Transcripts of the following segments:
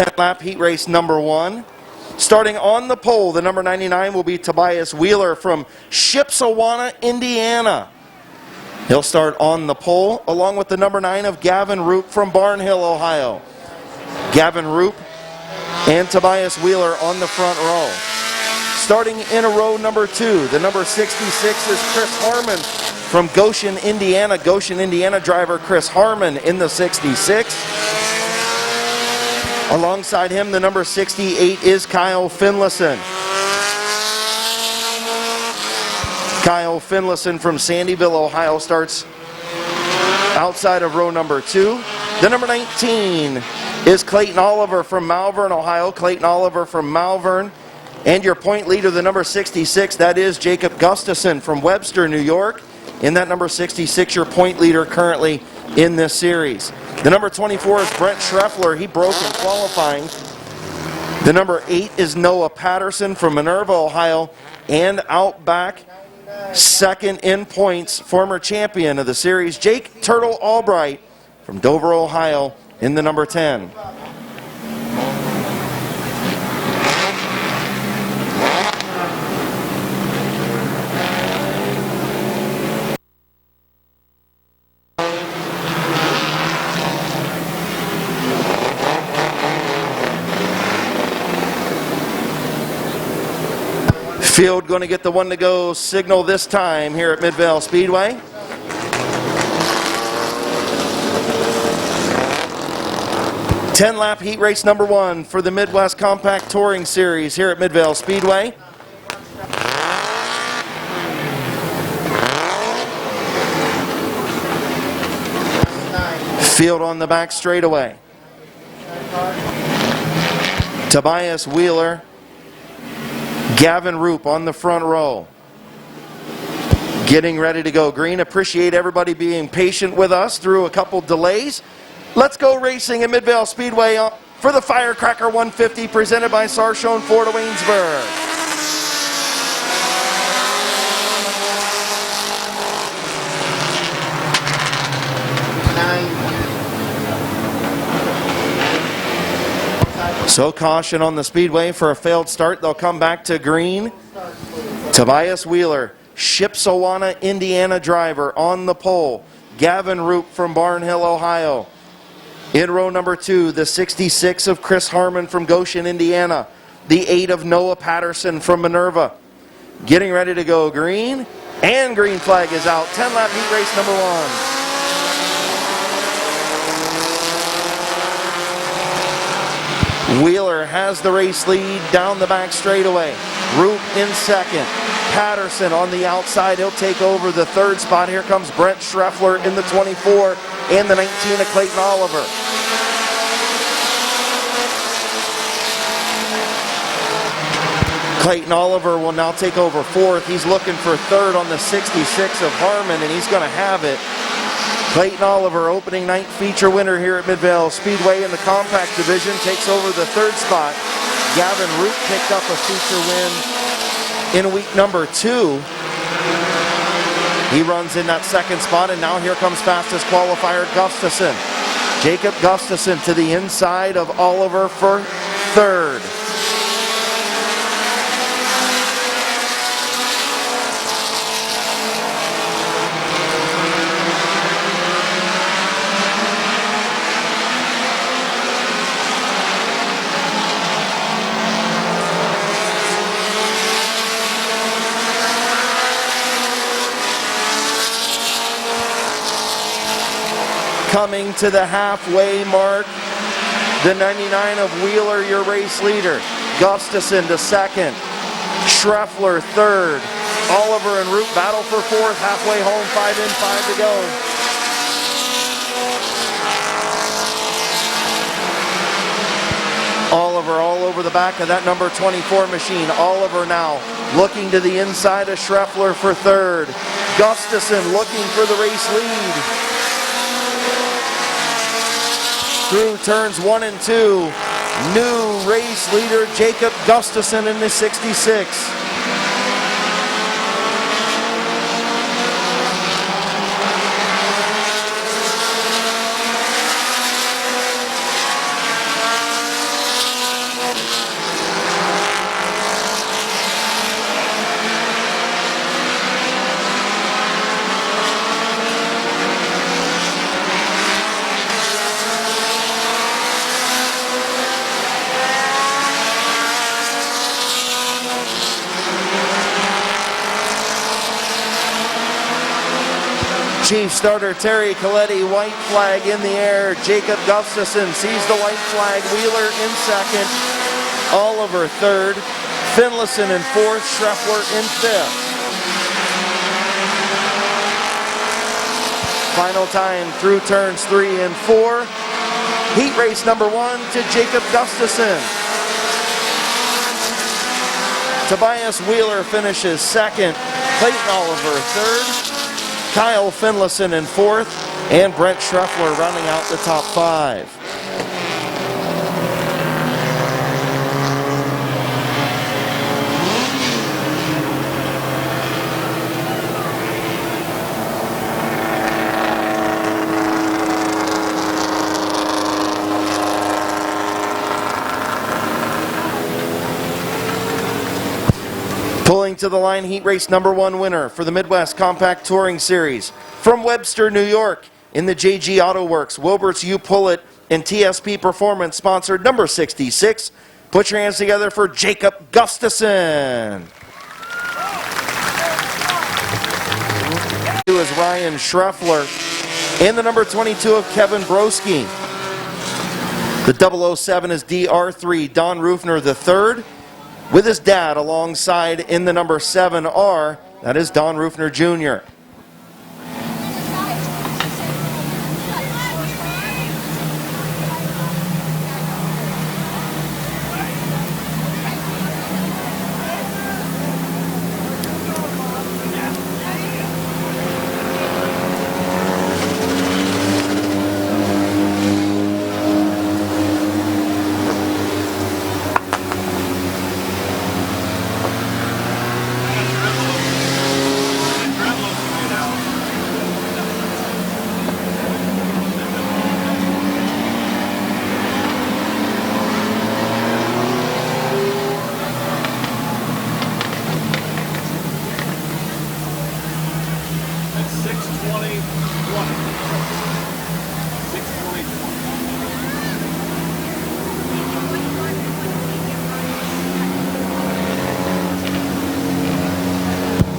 10-lap heat race number 1. Starting on the pole, the number 99 will be Tobias Wheeler from Shipshewana, Indiana. He'll start on the pole, along with the number 9 of Gavin Roop from Barnhill, Ohio. Gavin Roop and Tobias Wheeler on the front row. Starting in a row number 2, the number 66 is Chris Harmon from Goshen, Indiana. Goshen, Indiana driver Chris Harmon in the 66. Alongside him, the number 68 is Kyle Finlayson. Kyle Finlayson from Sandyville, Ohio starts outside of row number 2. The number 19 is Clayton Oliver from Malvern, Ohio. Clayton Oliver from Malvern. And your point leader, the number 66, that is Jacob Gustafson from Webster, New York. In that number 66, your point leader currently in this series. The number 24 is Brent Schreffler. He broke in qualifying. The number 8 is Noah Patterson from Minerva, Ohio. And out back, second in points, former champion of the series, Jake Turtle Albright from Dover, Ohio, in the number 10. Field going to get the 1-to-go signal this time here at Midvale Speedway. Ten-lap heat race number 1 for the Midwest Compact Touring Series here at Midvale Speedway. Field on the back straightaway. Tobias Wheeler, Gavin Roop on the front row. Getting ready to go green. Appreciate everybody being patient with us through a couple delays. Let's go racing at Midvale Speedway for the Firecracker 150 presented by Sarshone Ford of Waynesburg. So caution on the speedway for a failed start. They'll come back to green. Tobias Wheeler, Shipshewana, Indiana driver on the pole. Gavin Roop from Barnhill, Ohio. In row number 2, the 66 of Chris Harmon from Goshen, Indiana. The 8 of Noah Patterson from Minerva. Getting ready to go green. And green flag is out. 10-lap heat race number 1. Wheeler has the race lead down the back straightaway. Roop in second. Patterson on the outside. He'll take over the third spot. Here comes Brent Schreffler in the 24 and the 19 of Clayton Oliver. Clayton Oliver will now take over fourth. He's looking for third on the 66 of Harmon, and he's going to have it. Clayton Oliver, opening night feature winner here at Midvale Speedway in the compact division, takes over the third spot. Gavin Roop picked up a feature win in week number 2. He runs in that second spot, and now here comes fastest qualifier Gustafson. Jacob Gustafson to the inside of Oliver for third. Coming to the halfway mark, the 99 of Wheeler, your race leader. Gustafson to second. Schreffler third. Oliver and Root battle for fourth. Halfway home, 5 in, 5 to go. Oliver all over the back of that number 24 machine. Oliver now looking to the inside of Schreffler for third. Gustafson looking for the race lead. Through turns 1 and 2, new race leader Jacob Gustafson in the 66. Chief starter Terry Coletti, white flag in the air. Jacob Gustafson sees the white flag. Wheeler in second. Oliver third. Finlayson in fourth. Schreffler in fifth. Final time through turns 3 and 4. Heat race number 1 to Jacob Gustafson. Tobias Wheeler finishes second. Clayton Oliver third. Kyle Finlayson in fourth. And Brent Schreffler rounding out the top 5. Pulling to the line, heat race number 1 winner for the Midwest Compact Touring Series. From Webster, New York, in the JG Auto Works, Wilbert's U Pullet and TSP Performance sponsored number 66. Put your hands together for Jacob Gustafson. Is Ryan Schreffler and the number 22 of Kevin Broski. The 007 is DR3 Don Rufner III. With his dad alongside in the number 7R, that is Don Rufner Jr.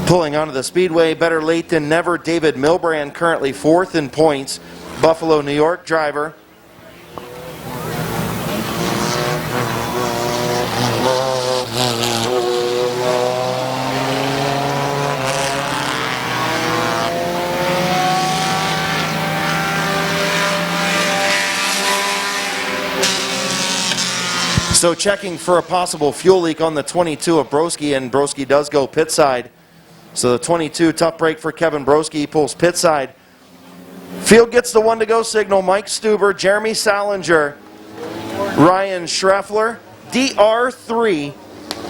Pulling onto the speedway, better late than never, David Milbrand, currently 4th in points. Buffalo, New York driver. So checking for a possible fuel leak on the 22 of Broski, and Broski does go pit side. So the 22, tough break for Kevin Broski, pulls pit side. Field gets the 1-to-go signal. Mike Stuber, Jeremy Salinger, Ryan Schreffler, DR3,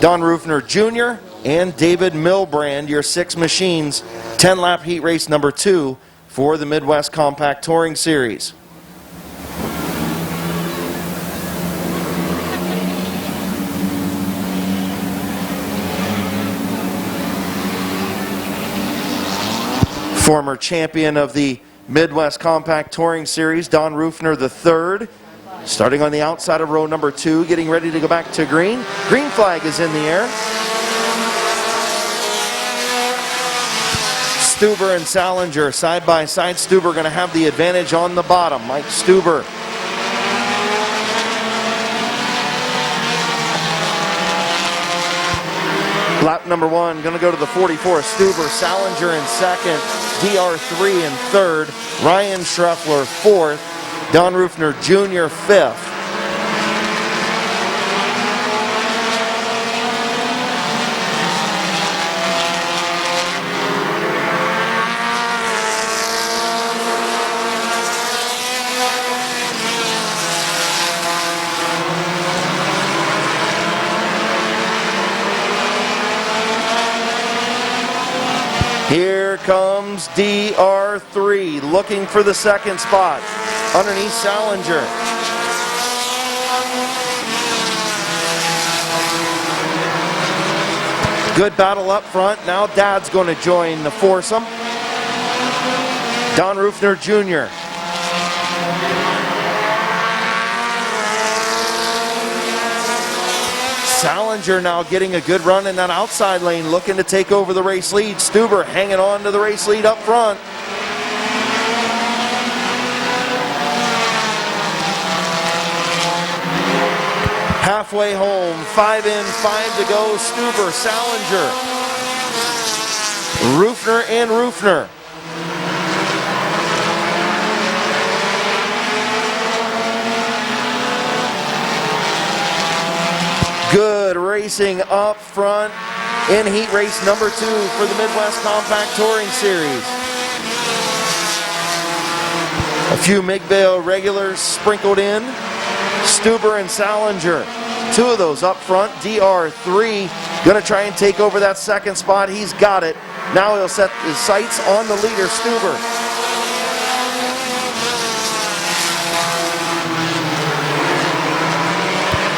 Don Rufner Jr., and David Milbrand, your 6 machines. 10-lap heat race number 2 for the Midwest Compact Touring Series. Former champion of the Midwest Compact Touring Series, Don Rufner III, starting on the outside of row number 2, getting ready to go back to green. Green flag is in the air. Stuber and Salinger side by side. Stuber going to have the advantage on the bottom. Mike Stuber. Lap number 1 going to go to the 44. Stuber, Salinger in second. DR3 in third, Ryan Schreffler 4th, Don Rufner Jr. 5th. Here comes DR3 looking for the second spot underneath Salinger. Good battle up front. Now Dad's going to join the foursome. Don Rufner Jr. Salinger now getting a good run in that outside lane, looking to take over the race lead. Stuber hanging on to the race lead up front. Halfway home, 5 in, 5 to go. Stuber, Salinger, Rufner, and Rufner. Good racing up front in heat race number 2 for the Midwest Compact Touring Series. A few Mid-Vale regulars sprinkled in. Stuber and Salinger, 2 of those up front. DR3 going to try and take over that second spot. He's got it. Now he'll set his sights on the leader, Stuber.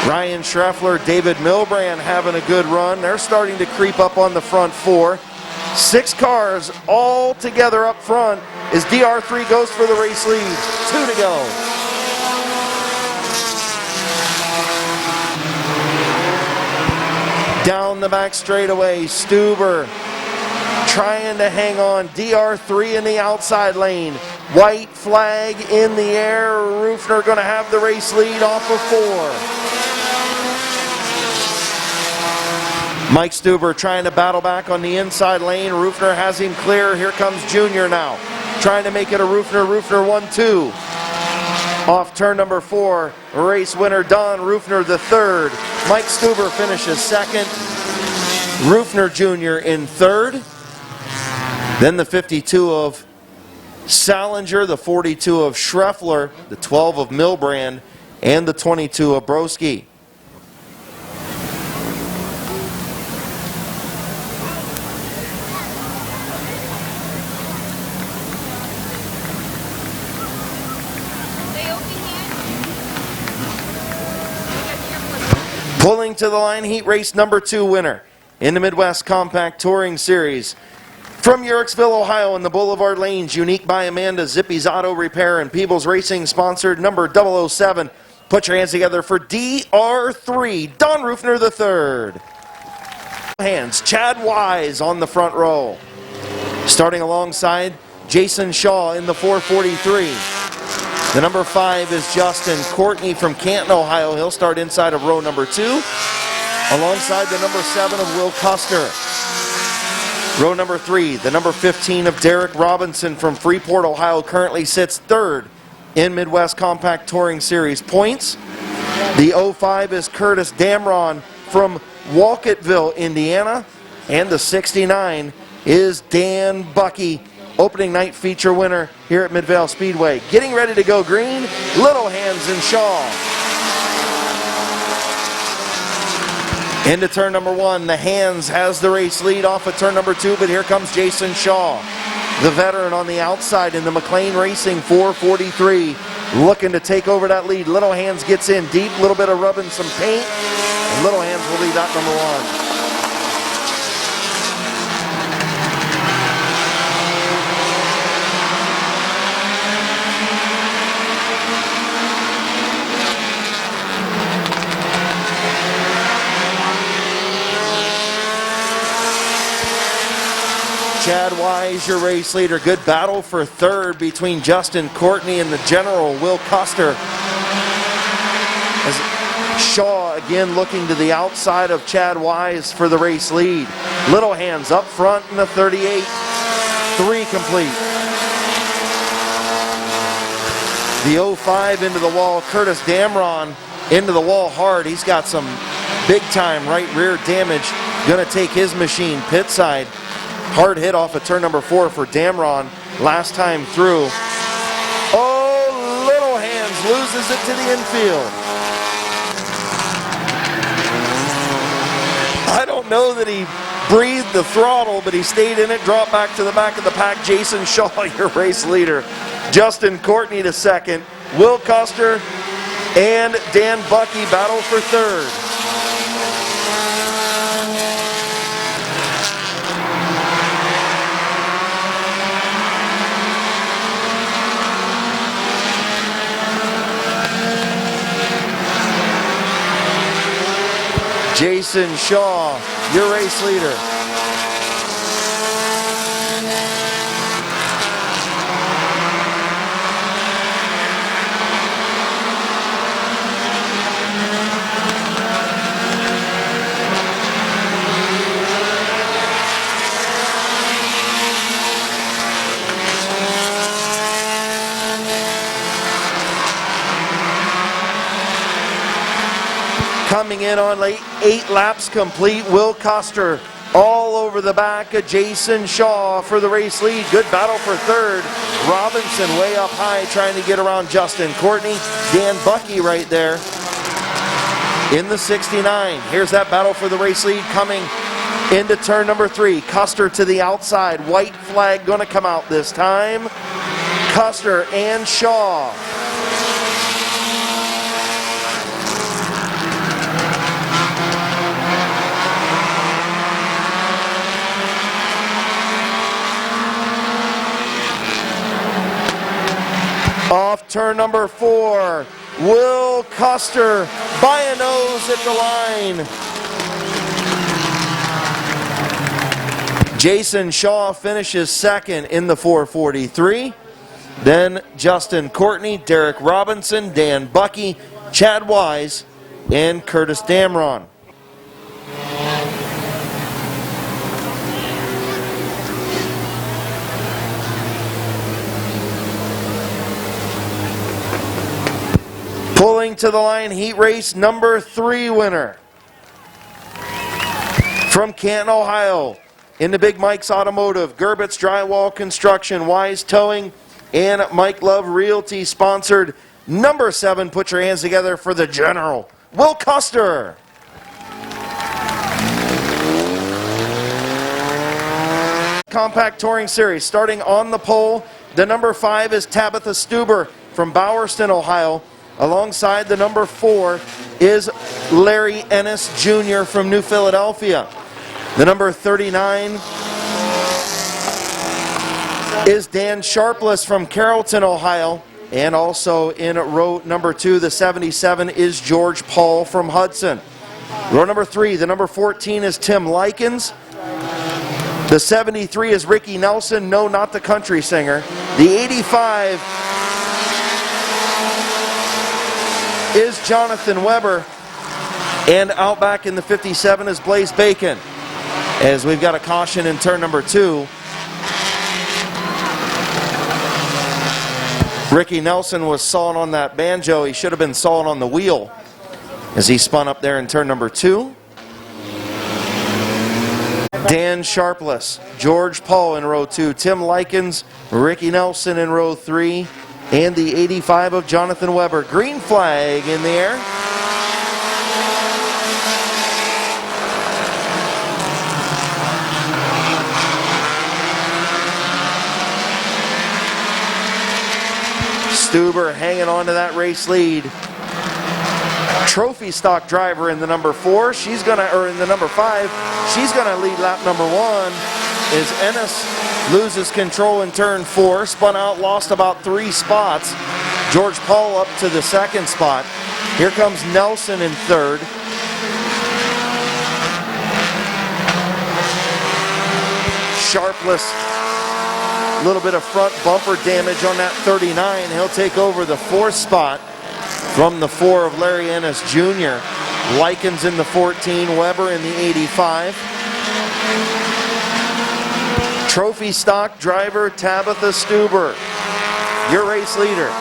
Ryan Schreffler, David Milbrand having a good run. They're starting to creep up on the front 4. 6 cars all together up front as DR3 goes for the race lead. 2 to go. Down the back straightaway, Stuber trying to hang on. DR3 in the outside lane. White flag in the air. Rufner going to have the race lead off of 4. Mike Stuber trying to battle back on the inside lane. Rufner has him clear. Here comes Junior now. Trying to make it a Rufner 1-2. Off turn number 4. Race winner Don Rufner the 3rd. Mike Stuber finishes 2nd. Rufner Jr. in 3rd. Then the 52 of Salinger, the 42 of Schreffler, the 12 of Milbrand, and the 22 of Broski. Pulling to the line, heat race number 2 winner in the Midwest Compact Touring Series. From Yurixville, Ohio, in the Boulevard Lanes, unique by Amanda, Zippy's Auto Repair, and Peebles Racing, sponsored number 007. Put your hands together for DR3, Don Rufner III. Hands, Chad Wise on the front row. Starting alongside Jason Shaw in the 443. The number 5 is Justin Courtney from Canton, Ohio. He'll start inside of row number 2, alongside the number 7 of Will Custer. Row number 3, the number 15 of Derek Robinson from Freeport, Ohio, currently sits 3rd in Midwest Compact Touring Series points. The 05 is Curtis Damron from Walcottville, Indiana. And the 69 is Dan Bucky, opening night feature winner here at Midvale Speedway. Getting ready to go green, Little Hands and Shaw. Into turn number 1, the Hands has the race lead off of turn number 2, but here comes Jason Shaw, the veteran on the outside in the McLean Racing 443, looking to take over that lead. Little Hands gets in deep, a little bit of rubbing some paint, and Little Hands will lead that number 1. Chad Wise, your race leader. Good battle for 3rd between Justin Courtney and the general, Will Custer. As Shaw again looking to the outside of Chad Wise for the race lead. Little Hands up front in the 38. 3 complete. The 05 into the wall. Curtis Damron into the wall hard. He's got some big time right rear damage. Going to take his machine pit side. Hard hit off of turn number 4 for Damron last time through. Oh, Little Hands loses it to the infield. I don't know that he breathed the throttle, but he stayed in it, dropped back to the back of the pack. Jason Shaw, your race leader. Justin Courtney to 2nd. Will Custer and Dan Bucky battle for 3rd. Jason Shaw, your race leader. in on late, 8 laps complete. Will Custer all over the back of Jason Shaw for the race lead. Good battle for third. Robinson way up high trying to get around Justin Courtney. Dan Bucky right there in the 69. Here's that battle for the race lead coming into turn number 3. Custer to the outside. White flag going to come out this time. Custer and Shaw. Off turn number 4, Will Custer by a nose at the line. Jason Shaw finishes second in the 4:43. Then Justin Courtney, Derek Robinson, Dan Bucky, Chad Wise, and Curtis Damron. Pulling to the line, heat race number 3 winner. From Canton, Ohio, into Big Mike's Automotive, Gerbitz Drywall Construction, Wise Towing, and Mike Love Realty sponsored number 7. Put your hands together for the General, Will Custer. Compact Touring Series, starting on the pole, the number 5 is Tabitha Stuber from Bowerston, Ohio. Alongside the number 4 is Larry Ennis Jr. from New Philadelphia. The number 39 is Dan Sharpless from Carrollton, Ohio. And also in row number 2, the 77 is George Paul from Hudson. Row number 3, the number 14 is Tim Likens. The 73 is Ricky Nelson, no, not the country singer. The 85 is Jonathan Weber, and out back in the 57 is Blaze Bacon. As we've got a caution in turn number 2. Ricky Nelson was sawing on that banjo. He should have been sawing on the wheel as he spun up there in turn number 2. Dan Sharpless, George Paul in row 2, Tim Likens, Ricky Nelson in row 3, and the 85 of Jonathan Weber. Green flag in the air. Stuber hanging on to that race lead. Trophy stock driver in the number 4. In the number 5. She's gonna lead lap number 1. Is Ennis loses control in turn 4. Spun out, lost about 3 spots. George Paul up to the 2nd spot. Here comes Nelson in 3rd. Sharpless, a little bit of front bumper damage on that 39. He'll take over the 4th spot from the 4 of Larry Ennis Jr. Likens in the 14, Weber in the 85. Trophy stock driver Tabitha Stuber, your race leader.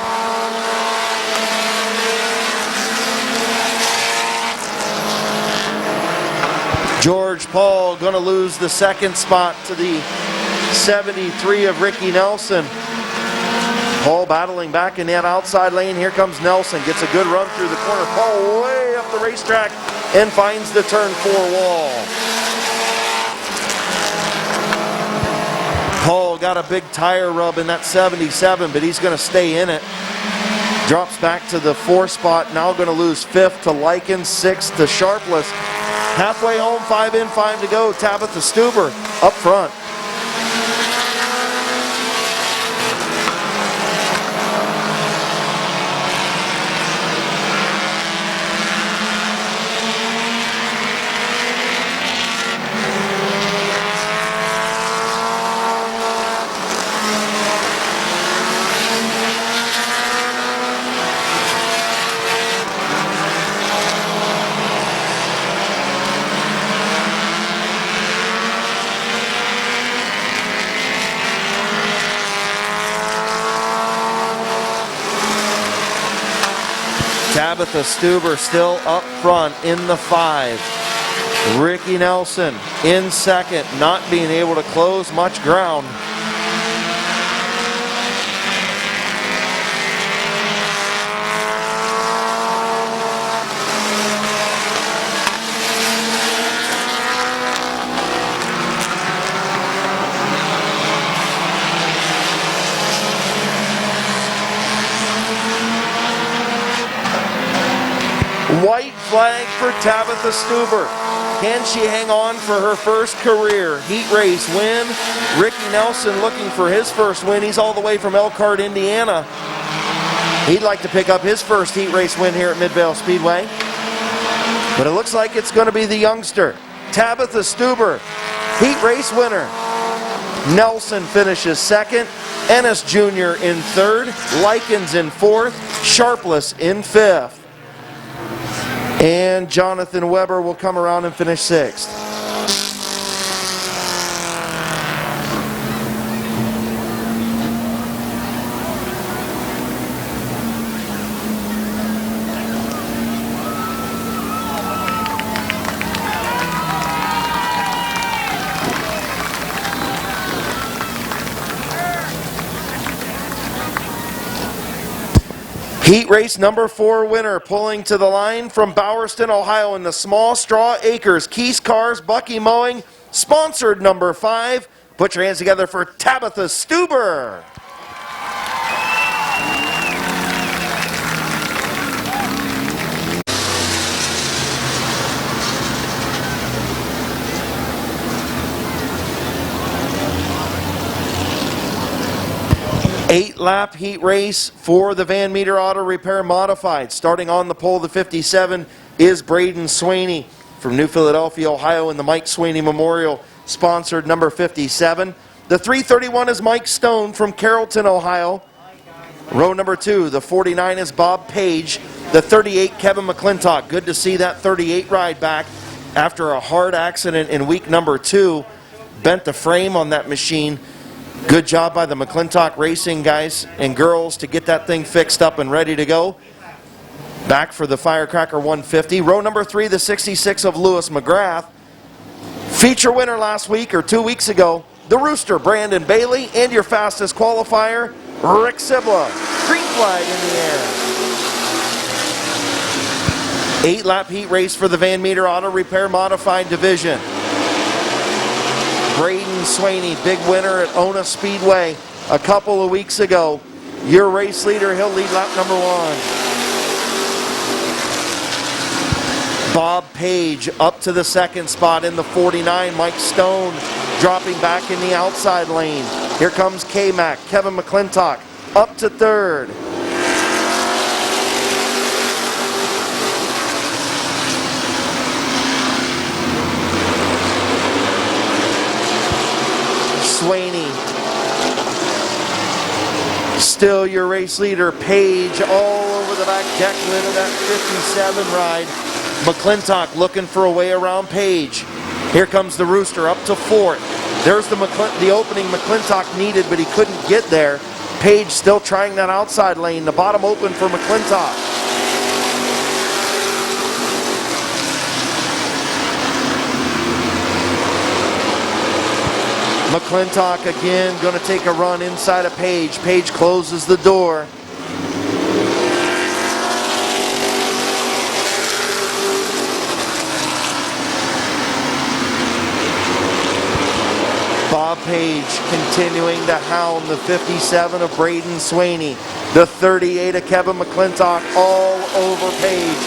George Paul going to lose the 2nd spot to the 73 of Ricky Nelson. Paul battling back in that outside lane. Here comes Nelson. Gets a good run through the corner. Paul way up the racetrack and finds the turn 4 wall. Paul got a big tire rub in that 77, but he's going to stay in it. Drops back to the 4th spot. Now going to lose 5th to Likens, 6th to Sharpless. Halfway home, 5 in, 5 to go. Tabitha Stuber up front. Tabitha Stuber still up front in the 5. Ricky Nelson in second, not being able to close much ground. White flag for Tabitha Stuber. Can she hang on for her first career heat race win? Ricky Nelson looking for his first win. He's all the way from Elkhart, Indiana. He'd like to pick up his first heat race win here at Midvale Speedway. But it looks like it's going to be the youngster, Tabitha Stuber, heat race winner. Nelson finishes second. Ennis Jr. in third. Likens in fourth. Sharpless in fifth. And Jonathan Weber will come around and finish sixth. Heat race number 4 winner, pulling to the line from Bowerston, Ohio in the Small Straw Acres. Keys Cars, Bucky Mowing, sponsored number 5. Put your hands together for Tabitha Stuber. Eight-lap heat race for the Van Meter Auto Repair Modified. Starting on the pole, the 57 is Braden Sweeney from New Philadelphia, Ohio in the Mike Sweeney Memorial, sponsored number 57. The 331 is Mike Stone from Carrollton, Ohio. Row number 2, the 49 is Bob Page. The 38, Kevin McClintock. Good to see that 38 ride back after a hard accident in week number 2. Bent the frame on that machine. Good job by the McClintock Racing guys and girls to get that thing fixed up and ready to go. Back for the Firecracker 150. Row number 3, the 66 of Lewis McGrath. Feature winner last week or 2 weeks ago, the Rooster, Brandon Bailey, and your fastest qualifier, Rick Sibla. Green flag in the air. 8-lap heat race for the Van Meter Auto Repair Modified Division. Braden Sweeney, big winner at Ona Speedway a couple of weeks ago. Your race leader, he'll lead lap number 1. Bob Page up to the second spot in the 49. Mike Stone dropping back in the outside lane. Here comes K-Mac, Kevin McClintock up to third. Sweeney, still your race leader. Page all over the back deck lid of that 57 ride. McClintock looking for a way around Page. Here comes the Rooster up to fourth. There's the opening McClintock needed, but he couldn't get there. Page still trying that outside lane. The bottom open for McClintock. McClintock again going to take a run inside of Page. Page closes the door. Bob Page continuing to hound the 57 of Braden Sweeney. The 38 of Kevin McClintock all over Page.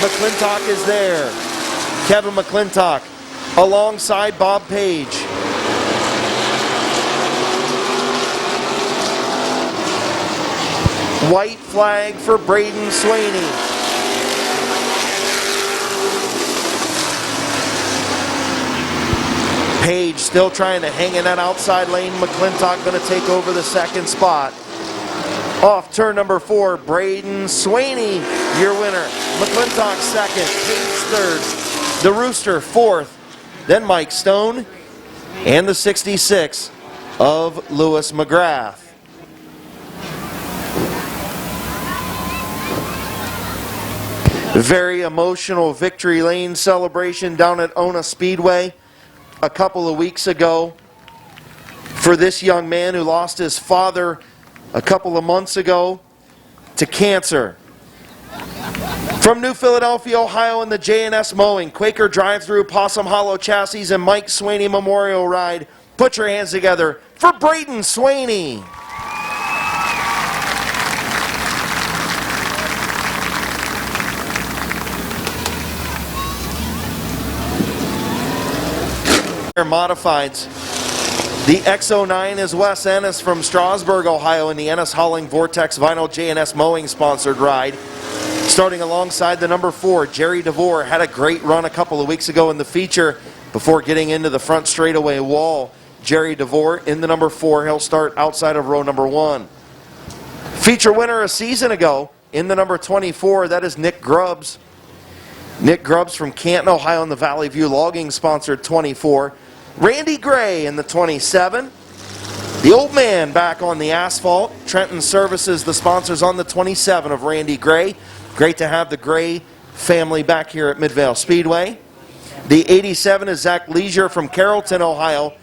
McClintock is there. Kevin McClintock alongside Bob Page. White flag for Braden Sweeney. Page still trying to hang in that outside lane. McClintock going to take over the second spot. Off turn number 4, Braden Sweeney, your winner. McClintock second, Page third. The Rooster fourth. Then Mike Stone and the 66 of Lewis McGrath. Very emotional victory lane celebration down at Ona Speedway a couple of weeks ago for this young man who lost his father a couple of months ago to cancer. From New Philadelphia, Ohio in the J&S Mowing, Quaker Drive-Thru, Possum Hollow Chassis, and Mike Swaney Memorial Ride, put your hands together for Braden Swaney. Modifieds. The X09 is Wes Ennis from Strasburg, Ohio in the Ennis Hauling Vortex Vinyl J&S Mowing sponsored ride. Starting alongside the number 4, Jerry DeVore had a great run a couple of weeks ago in the feature before getting into the front straightaway wall. Jerry DeVore in the number 4, he'll start outside of row number 1. Feature winner a season ago in the number 24, that is Nick Grubbs. Nick Grubbs from Canton, Ohio in the Valley View Logging sponsored 24. Randy Gray in the 27. The old man back on the asphalt. Trenton Services, the sponsors on the 27 of Randy Gray. Great to have the Gray family back here at Midvale Speedway. The 87 is Zach Leisure from Carrollton, Ohio.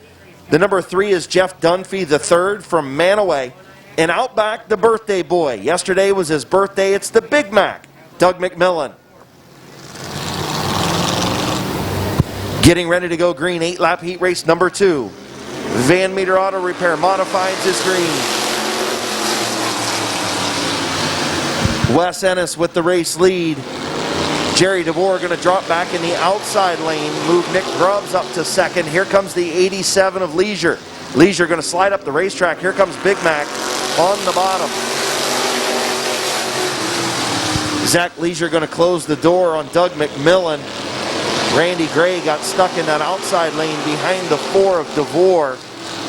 The number 3 is Jeff Dunphy III from Manaway. And out back, the birthday boy. Yesterday was his birthday. It's the Big Mac, Doug McMillan. Getting ready to go green, 8-lap heat race number 2. Van Meter Auto Repair Modifieds is green. Wes Ennis with the race lead. Jerry DeVore going to drop back in the outside lane, move Nick Grubbs up to second. Here comes the 87 of Leisure. Leisure going to slide up the racetrack. Here comes Big Mac on the bottom. Zach Leisure going to close the door on Doug McMillan. Randy Gray got stuck in that outside lane behind the 4 of DeVore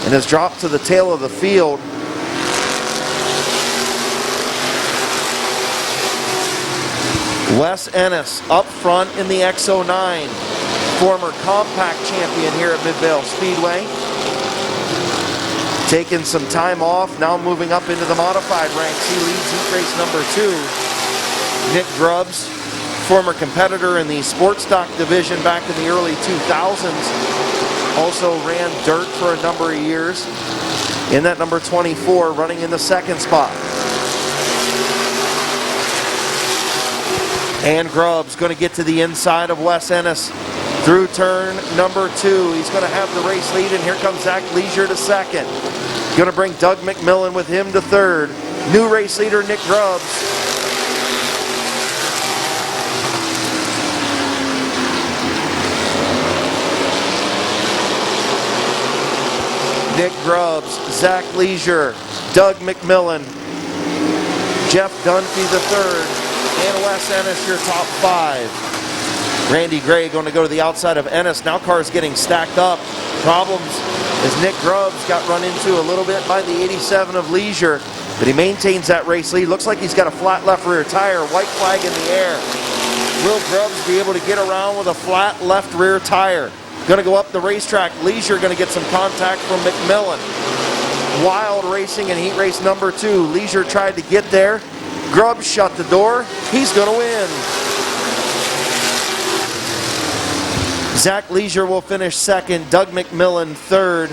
and has dropped to the tail of the field. Wes Ennis up front in the X09, former compact champion here at Midvale Speedway. Taking some time off, now moving up into the modified ranks. He leads heat race number 2. Nick Grubbs, former competitor in the sports stock division back in the early 2000s. Also ran dirt for a number of years. In that number 24, running in the second spot. And Grubbs going to get to the inside of Wes Ennis through turn number 2. He's going to have the race lead, and here comes Zach Leisure to second. Going to bring Doug McMillan with him to third. New race leader Nick Grubbs. Nick Grubbs, Zach Leisure, Doug McMillan, Jeff Dunphy III, and Wes Ennis, your top 5. Randy Gray going to go to the outside of Ennis. Now cars getting stacked up. Problems as Nick Grubbs got run into a little bit by the 87 of Leisure, but he maintains that race lead. Looks like he's got a flat left rear tire, white flag in the air. Will Grubbs be able to get around with a flat left rear tire? Going to go up the racetrack. Leisure going to get some contact from McMillan. Wild racing in heat race number 2. Leisure tried to get there. Grubbs shut the door. He's going to win. Zach Leisure will finish second. Doug McMillan third.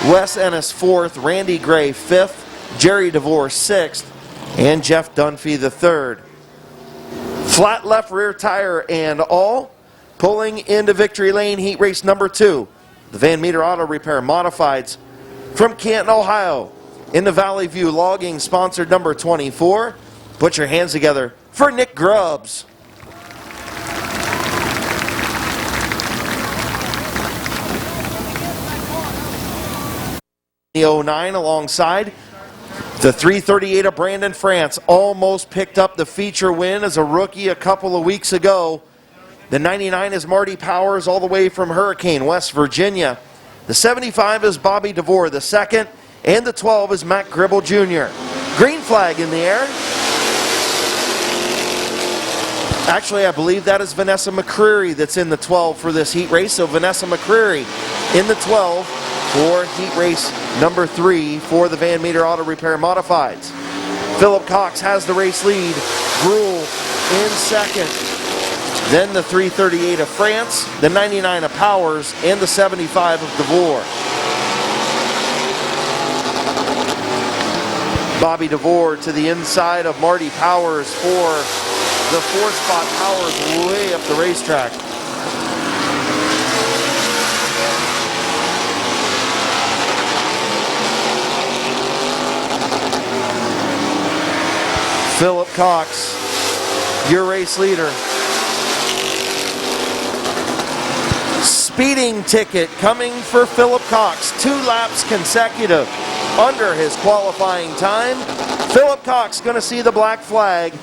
Wes Ennis fourth. Randy Gray fifth. Jerry DeVore sixth. And Jeff Dunphy the third. Flat left rear tire and all. Pulling into victory lane, heat race number 2. The Van Meter Auto Repair Modifieds from Canton, Ohio. In the Valley View Logging, sponsored number 24. Put your hands together for Nick Grubbs. The 09 alongside the 338 of Brandon France. Almost picked up the feature win as a rookie a couple of weeks ago. The 99 is Marty Powers all the way from Hurricane, West Virginia. The 75 is Bobby DeVore, the second. And the 12 is Matt Gribble Jr. Green flag in the air. Actually, I believe that is Vanessa McCreary that's in the 12 for this heat race. So Vanessa McCreary in the 12 for heat race number 3 for the Van Meter Auto Repair Modifieds. Philip Cox has the race lead. Gruhl in second. then the 338 of France, the 99 of Powers, and the 75 of DeVore. Bobby DeVore to the inside of Marty Powers for the 4-spot. Powers way up the racetrack. Philip Cox, your race leader. Speeding ticket coming for Philip Cox. 2 laps consecutive under his qualifying time. Philip Cox going to see the black flag.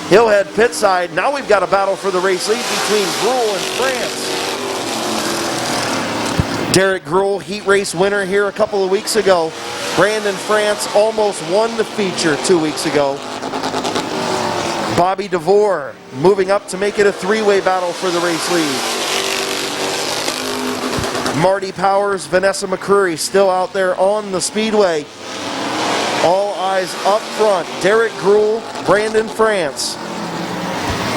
He'll head pit side. Now we've got a battle for the race lead between Gruel and France. Derek Gruel, heat race winner here a couple of weeks ago. Brandon France almost won the feature 2 weeks ago. Bobby DeVore moving up to make it a 3-way battle for the race lead. Marty Powers, Vanessa McCreary still out there on the speedway. All eyes up front. Derek Gruel, Brandon France.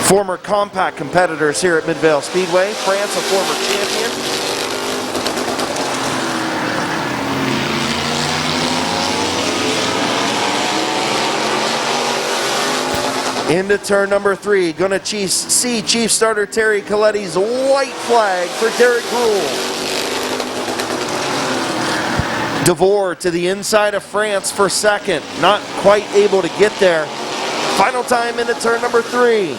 Former compact competitors here at Midvale Speedway. France, a former champion. Into turn number 3. Gonna see Chief Starter Terry Coletti's white flag for Derek Gruel. DeVore to the inside of France for second. Not quite able to get there. Final time into turn number 3.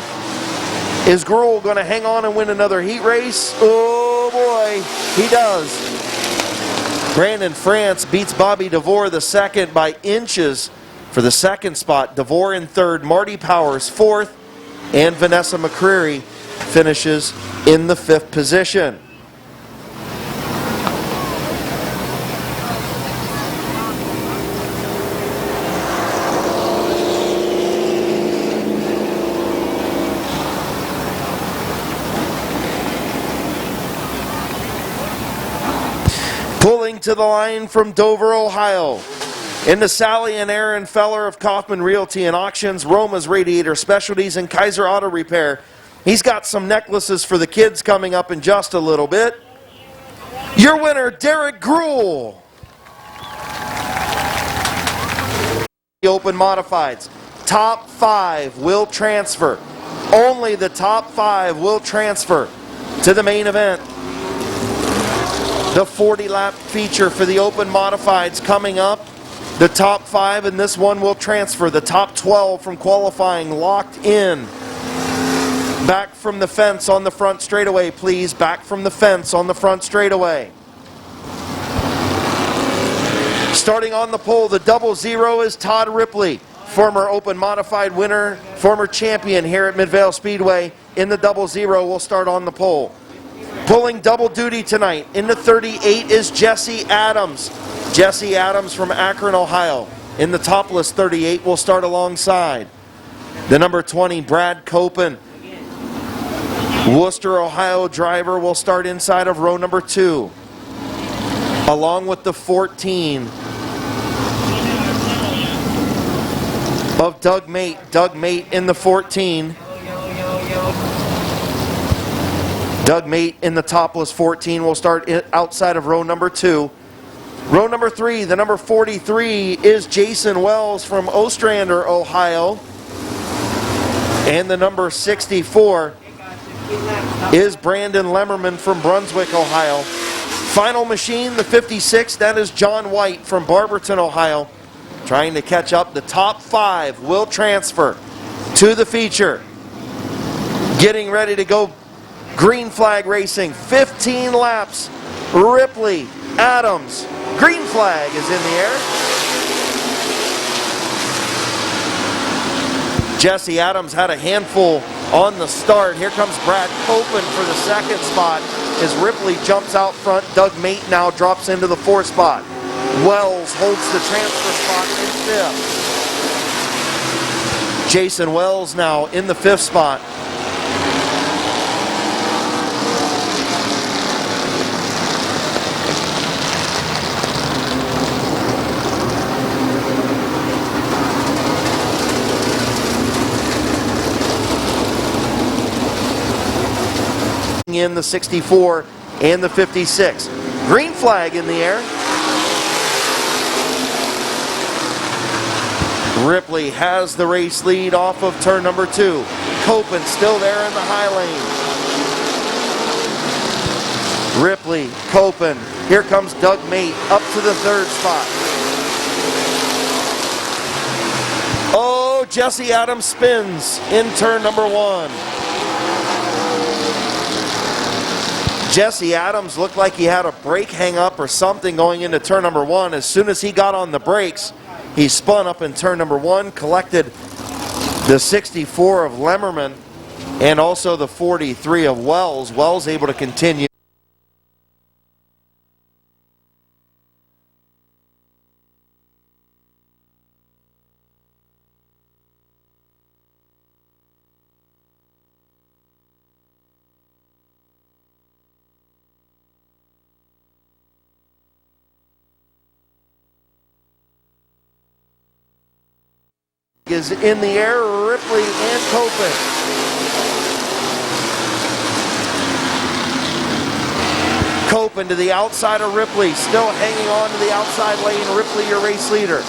Is Gruel going to hang on and win another heat race? Oh boy, he does. Brandon France beats Bobby DeVore the second by inches for the second spot. DeVore in third, Marty Powers fourth, and Vanessa McCreary finishes in the 5th position. Pulling to the line from Dover, Ohio. Into Sally and Aaron Feller of Kaufman Realty and Auctions, Roma's Radiator Specialties, and Kaiser Auto Repair. He's got some necklaces for the kids coming up in just a little bit. Your winner, Derek Gruel. Open Modifieds. Top 5 will transfer. Only the top 5 will transfer to the main event. The 40-lap feature for the Open Modifieds coming up. The top 5 in this one will transfer. The top 12 from qualifying locked in. Back from the fence on the front straightaway, please. Back from the fence on the front straightaway. Starting on the pole, the 00 is Todd Ripley, former Open Modified winner, former champion here at Midvale Speedway. In the 00 will start on the pole. Pulling double duty tonight. In the 38 is Jesse Adams. Jesse Adams from Akron, Ohio. In the topless 38 will start alongside. The number 20, Brad Copen. Worcester, Ohio driver will start inside of row number 2. Along with the 14 of Doug Mate. Doug Mate in the 14. Doug Mate in the topless 14 will start outside of row number 2. Row number 3, the number 43 is Jason Wells from Ostrander, Ohio. And the number 64 is Brandon Lemmerman from Brunswick, Ohio. Final machine, the 56, that is John White from Barberton, Ohio. Trying to catch up. The top 5 will transfer to the feature. Getting ready to go. Green flag racing, 15 laps. Ripley, Adams, green flag is in the air. Jesse Adams had a handful on the start. Here comes Brad Copeland for the second spot as Ripley jumps out front. Doug Mate now drops into the 4th spot. Wells holds the transfer spot in 5th. Jason Wells now in the 5th spot. in the 64 and the 56. Green flag in the air. Ripley has the race lead off of turn number 2. Copen still there in the high lane. Ripley, Copen. Here comes Doug Mate up to the 3rd spot. Oh, Jesse Adams spins in turn number 1. Jesse Adams looked like he had a brake hang up or something going into turn number 1. As soon as he got on the brakes, he spun up in turn number 1, collected the 64 of Lemmerman and also the 43 of Wells. Wells able to continue. Is in the air, Ripley and Copen. Copen to the outside of Ripley, still hanging on to the outside lane. Ripley, your race leader.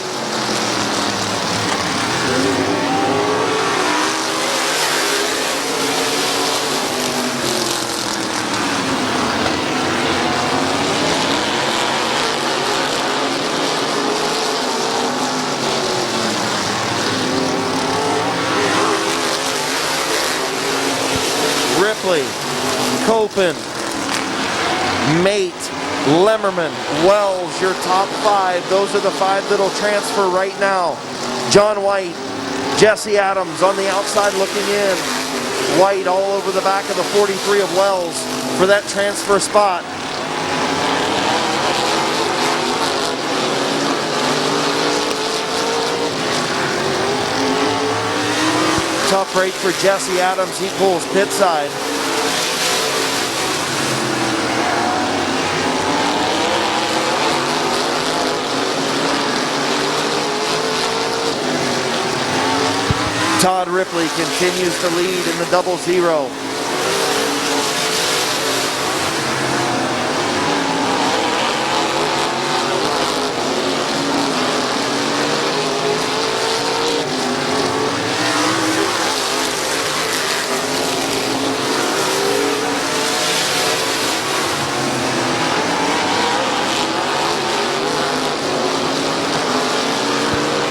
Ripley, Copen, Mate, Lemmerman, Wells, your top 5. Those are the 5 that'll transfer right now. John White, Jesse Adams on the outside looking in. White all over the back of the 43 of Wells for that transfer spot. Tough break for Jesse Adams. He pulls pit side. Todd Ripley continues to lead in the 00.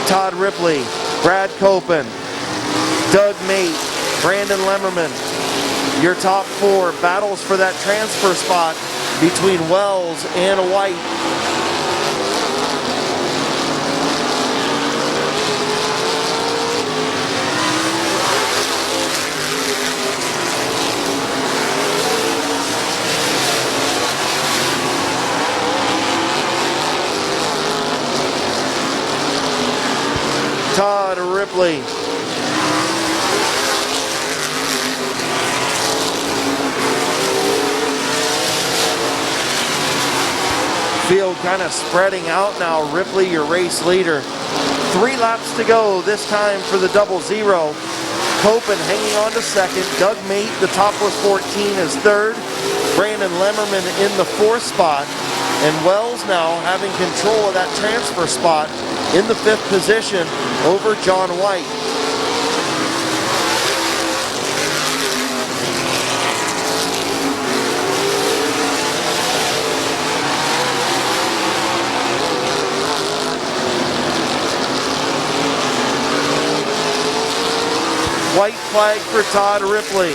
Todd Ripley, Brad Copen, Doug Mate, Brandon Lemmerman. Your top 4 battles for that transfer spot between Wells and White. Todd Ripley. Field kind of spreading out now. Ripley, your race leader. 3 laps to go this time for the 00. Copen hanging on to 2nd. Doug Mate, the topless 14, is 3rd. Brandon Lemmerman in the 4th spot. And Wells now having control of that transfer spot in the 5th position over John White. White flag for Todd Ripley.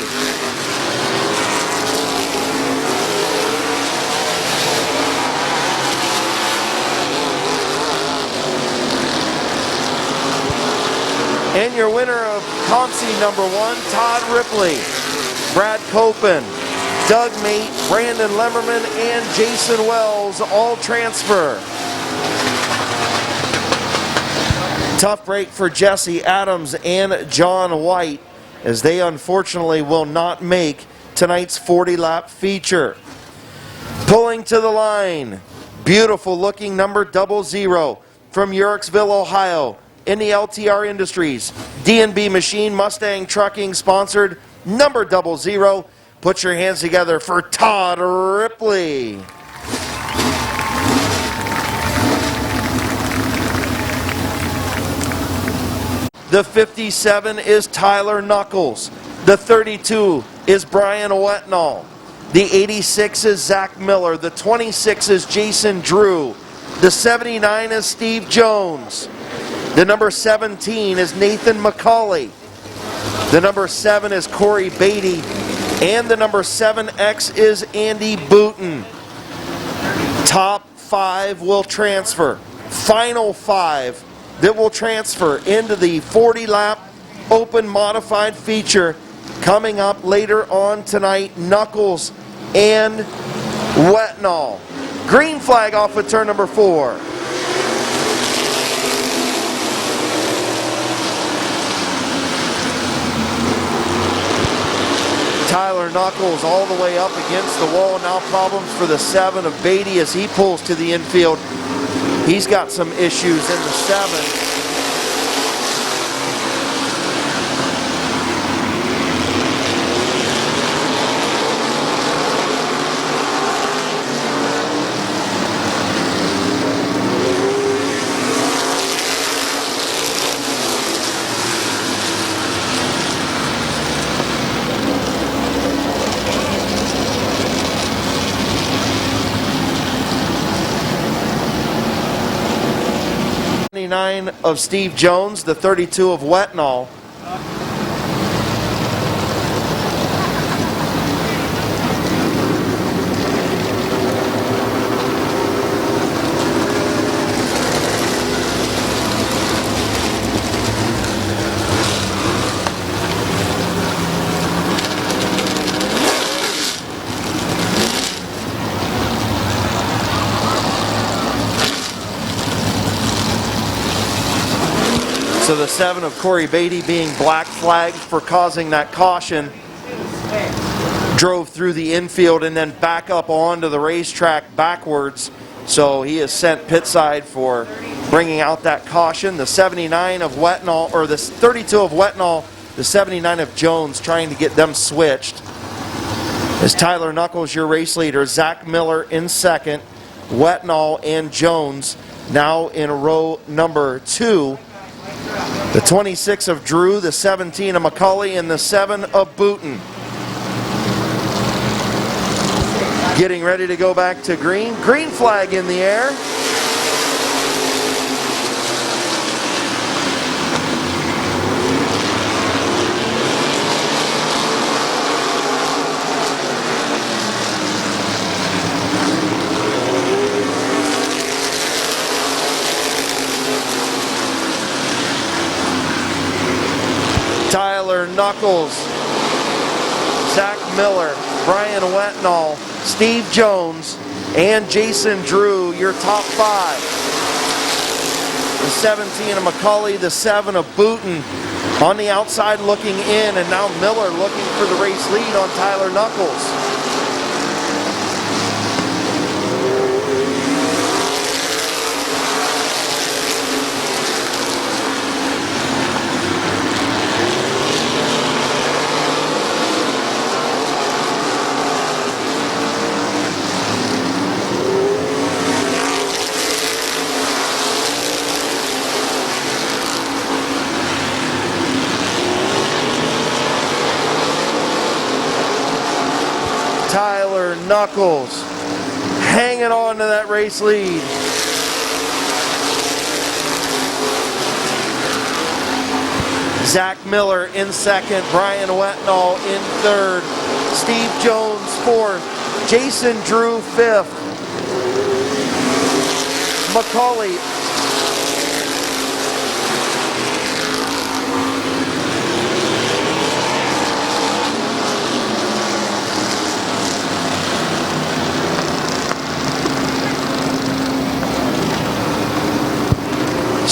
And your winner of Consi #1, Todd Ripley, Brad Copen, Doug Mate, Brandon Lemmerman, and Jason Wells all transfer. Tough break for Jesse Adams and John White, as they unfortunately will not make tonight's 40-lap feature. Pulling to the line, beautiful looking number 00 from Yurksville, Ohio, in the LTR Industries, D&B Machine Mustang Trucking sponsored number 00 Put your hands together for Todd Ripley. The 57 is Tyler Knuckles. The 32 is Brian Wetnall. The 86 is Zach Miller. The 26 is Jason Drew. The 79 is Steve Jones. The number 17 is Nathan McCauley. The number 7 is Corey Beatty. And the number 7X is Andy Booten. Top 5 will transfer. Final 5 that will transfer into the 40-lap open modified feature coming up later on tonight. Knuckles and Wetnall. Green flag off of turn number 4. Tyler Knuckles all the way up against the wall. Now problems for the 7 of Beatty as he pulls to the infield. He's got some issues in the 7. Of Steve Jones, the 32 of Wetnall. So the 7 of Corey Beatty being black flagged for causing that caution. Drove through the infield and then back up onto the racetrack backwards. So he is sent pit side for bringing out that caution. The 79 of Wetnall, or the 32 of Wetnall, the 79 of Jones, trying to get them switched. As Tyler Knuckles, your race leader. Zach Miller in second. Wetnall and Jones now in row number 2. The 26 of Drew, the 17 of McCauley, and the 7 of Booten. Getting ready to go back to green. Green flag in the air. Tyler Knuckles, Zach Miller, Brian Wetnall, Steve Jones, and Jason Drew, your top 5. The 17 of McCauley, the 7 of Booten on the outside looking in, and now Miller looking for the race lead on Tyler Knuckles. Tyler Knuckles hanging on to that race lead. Zach Miller in second, Brian Wetnall in third, Steve Jones fourth, Jason Drew fifth, McCauley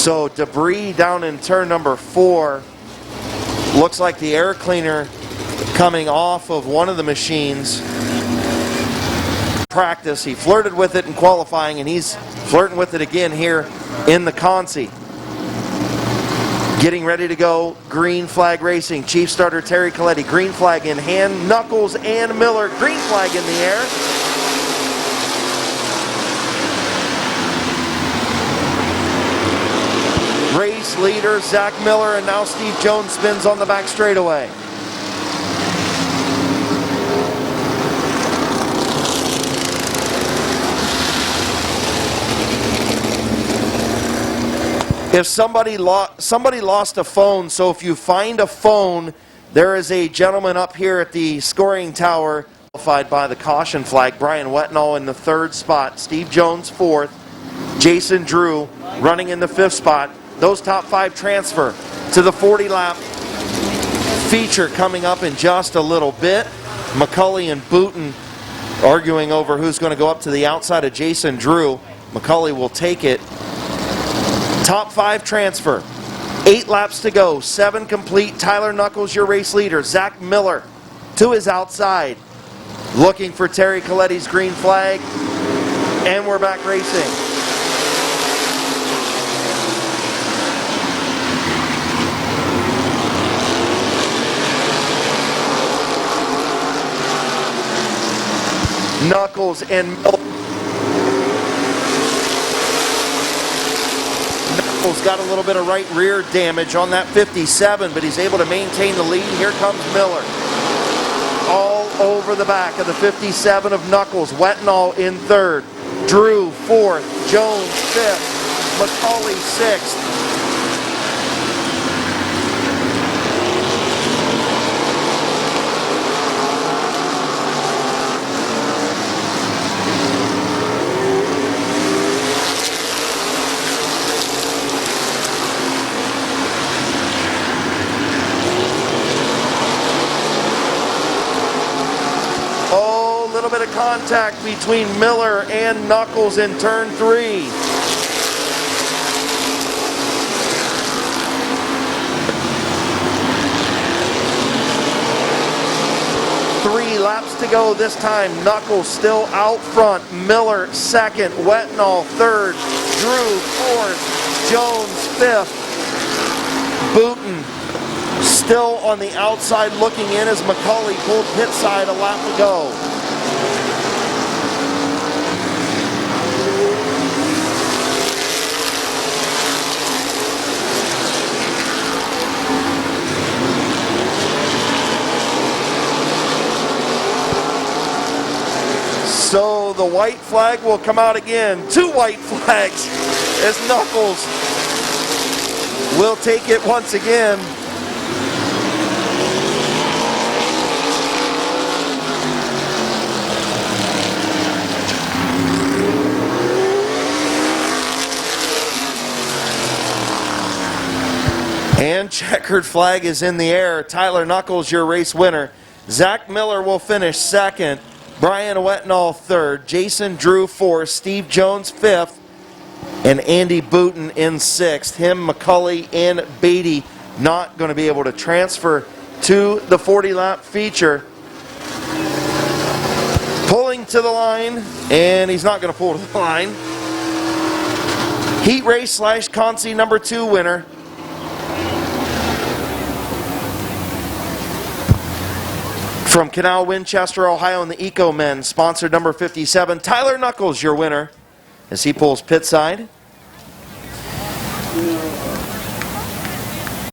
So debris down in turn number 4. Looks like the air cleaner coming off of one of the machines. Practice, he flirted with it in qualifying, and he's flirting with it again here in the Consi. Getting ready to go, green flag racing. Chief starter Terry Coletti, green flag in hand. Knuckles and Miller, green flag in the air. Race leader Zach Miller, and now Steve Jones spins on the back straightaway. If somebody lost a phone, so if you find a phone, there is a gentleman up here at the scoring tower qualified by the caution flag. Brian Wetnall in the 3rd spot, Steve Jones 4th, Jason Drew running in the 5th spot. Those top 5 transfer to the 40-lap feature coming up in just a little bit. McCulley and Booten arguing over who's going to go up to the outside of Jason Drew. McCulley will take it. Top 5 transfer. 8 laps to go. 7 complete. Tyler Knuckles, your race leader. Zach Miller to his outside. Looking for Terry Coletti's green flag. And we're back racing. Knuckles and Miller. Got a little bit of right rear damage on that 57, but he's able to maintain the lead. Here comes Miller. All over the back of the 57 of Knuckles. Wetnall in 3rd. Drew 4th. Jones 5th. McCauley 6th. A little bit of contact between Miller and Knuckles in turn 3. Three laps to go this time. Knuckles still out front. Miller 2nd. Wetnall 3rd. Drew 4th. Jones 5th. Booten still on the outside looking in as McCulley pulled pit side a lap to go. So the white flag will come out again. 2 white flags as Knuckles will take it once again. And checkered flag is in the air. Tyler Knuckles, your race winner. Zach Miller will finish 2nd. Brian Wetnall 3rd, Jason Drew 4th, Steve Jones 5th, and Andy Booten in 6th. Him, McCulley, and Beatty not going to be able to transfer to the 40-lap feature. Pulling to the line, and he's not going to pull to the line. Heat race / Consi number 2 winner. From Canal, Winchester, Ohio, in the Eco Men, sponsored number 57, Tyler Knuckles, your winner, as he pulls pit side.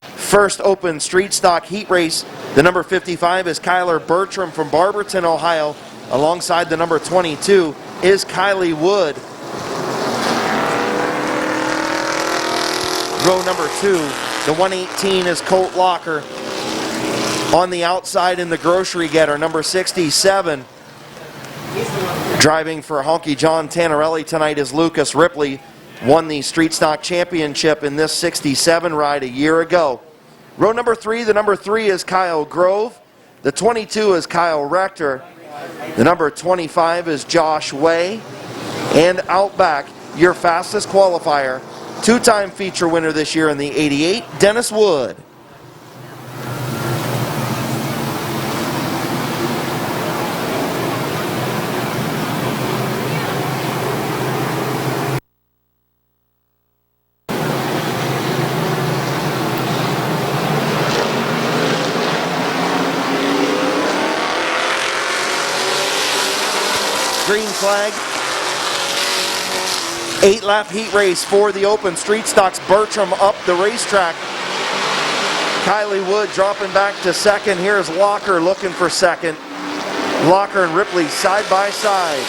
First open street stock heat race, the number 55 is Kyler Bertram from Barberton, Ohio. Alongside the number 22 is Kylie Wood. Row number 2, the 118 is Colt Locker. On the outside in the grocery getter, number 67. Driving for Honky John Tannerelli tonight is Lucas Ripley. Won the Street Stock Championship in this 67 ride a year ago. Row number 3, the number 3 is Kyle Grove. The 22 is Kyle Rector. The number 25 is Josh Way. And out back, your fastest qualifier, 2-time feature winner this year in the 88, Dennis Wood. green flag. 8-lap heat race for the open street stocks. Bertram up the racetrack. Kylie Wood dropping back to second. Here's Locker looking for second. Locker and Ripley side by side.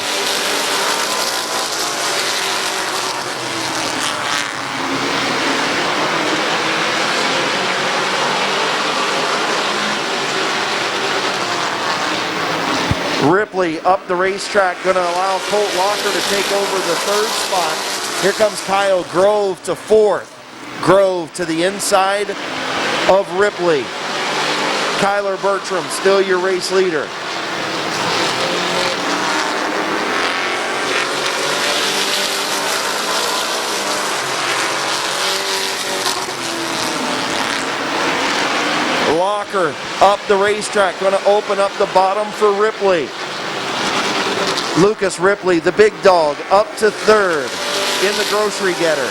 Ripley up the racetrack, going to allow Colt Locker to take over the third spot. Here comes Kyle Grove to fourth. Grove to the inside of Ripley. Kyler Bertram still your race leader. Locker up the racetrack, going to open up the bottom for Ripley. Lucas Ripley, the big dog, up to third in the grocery getter.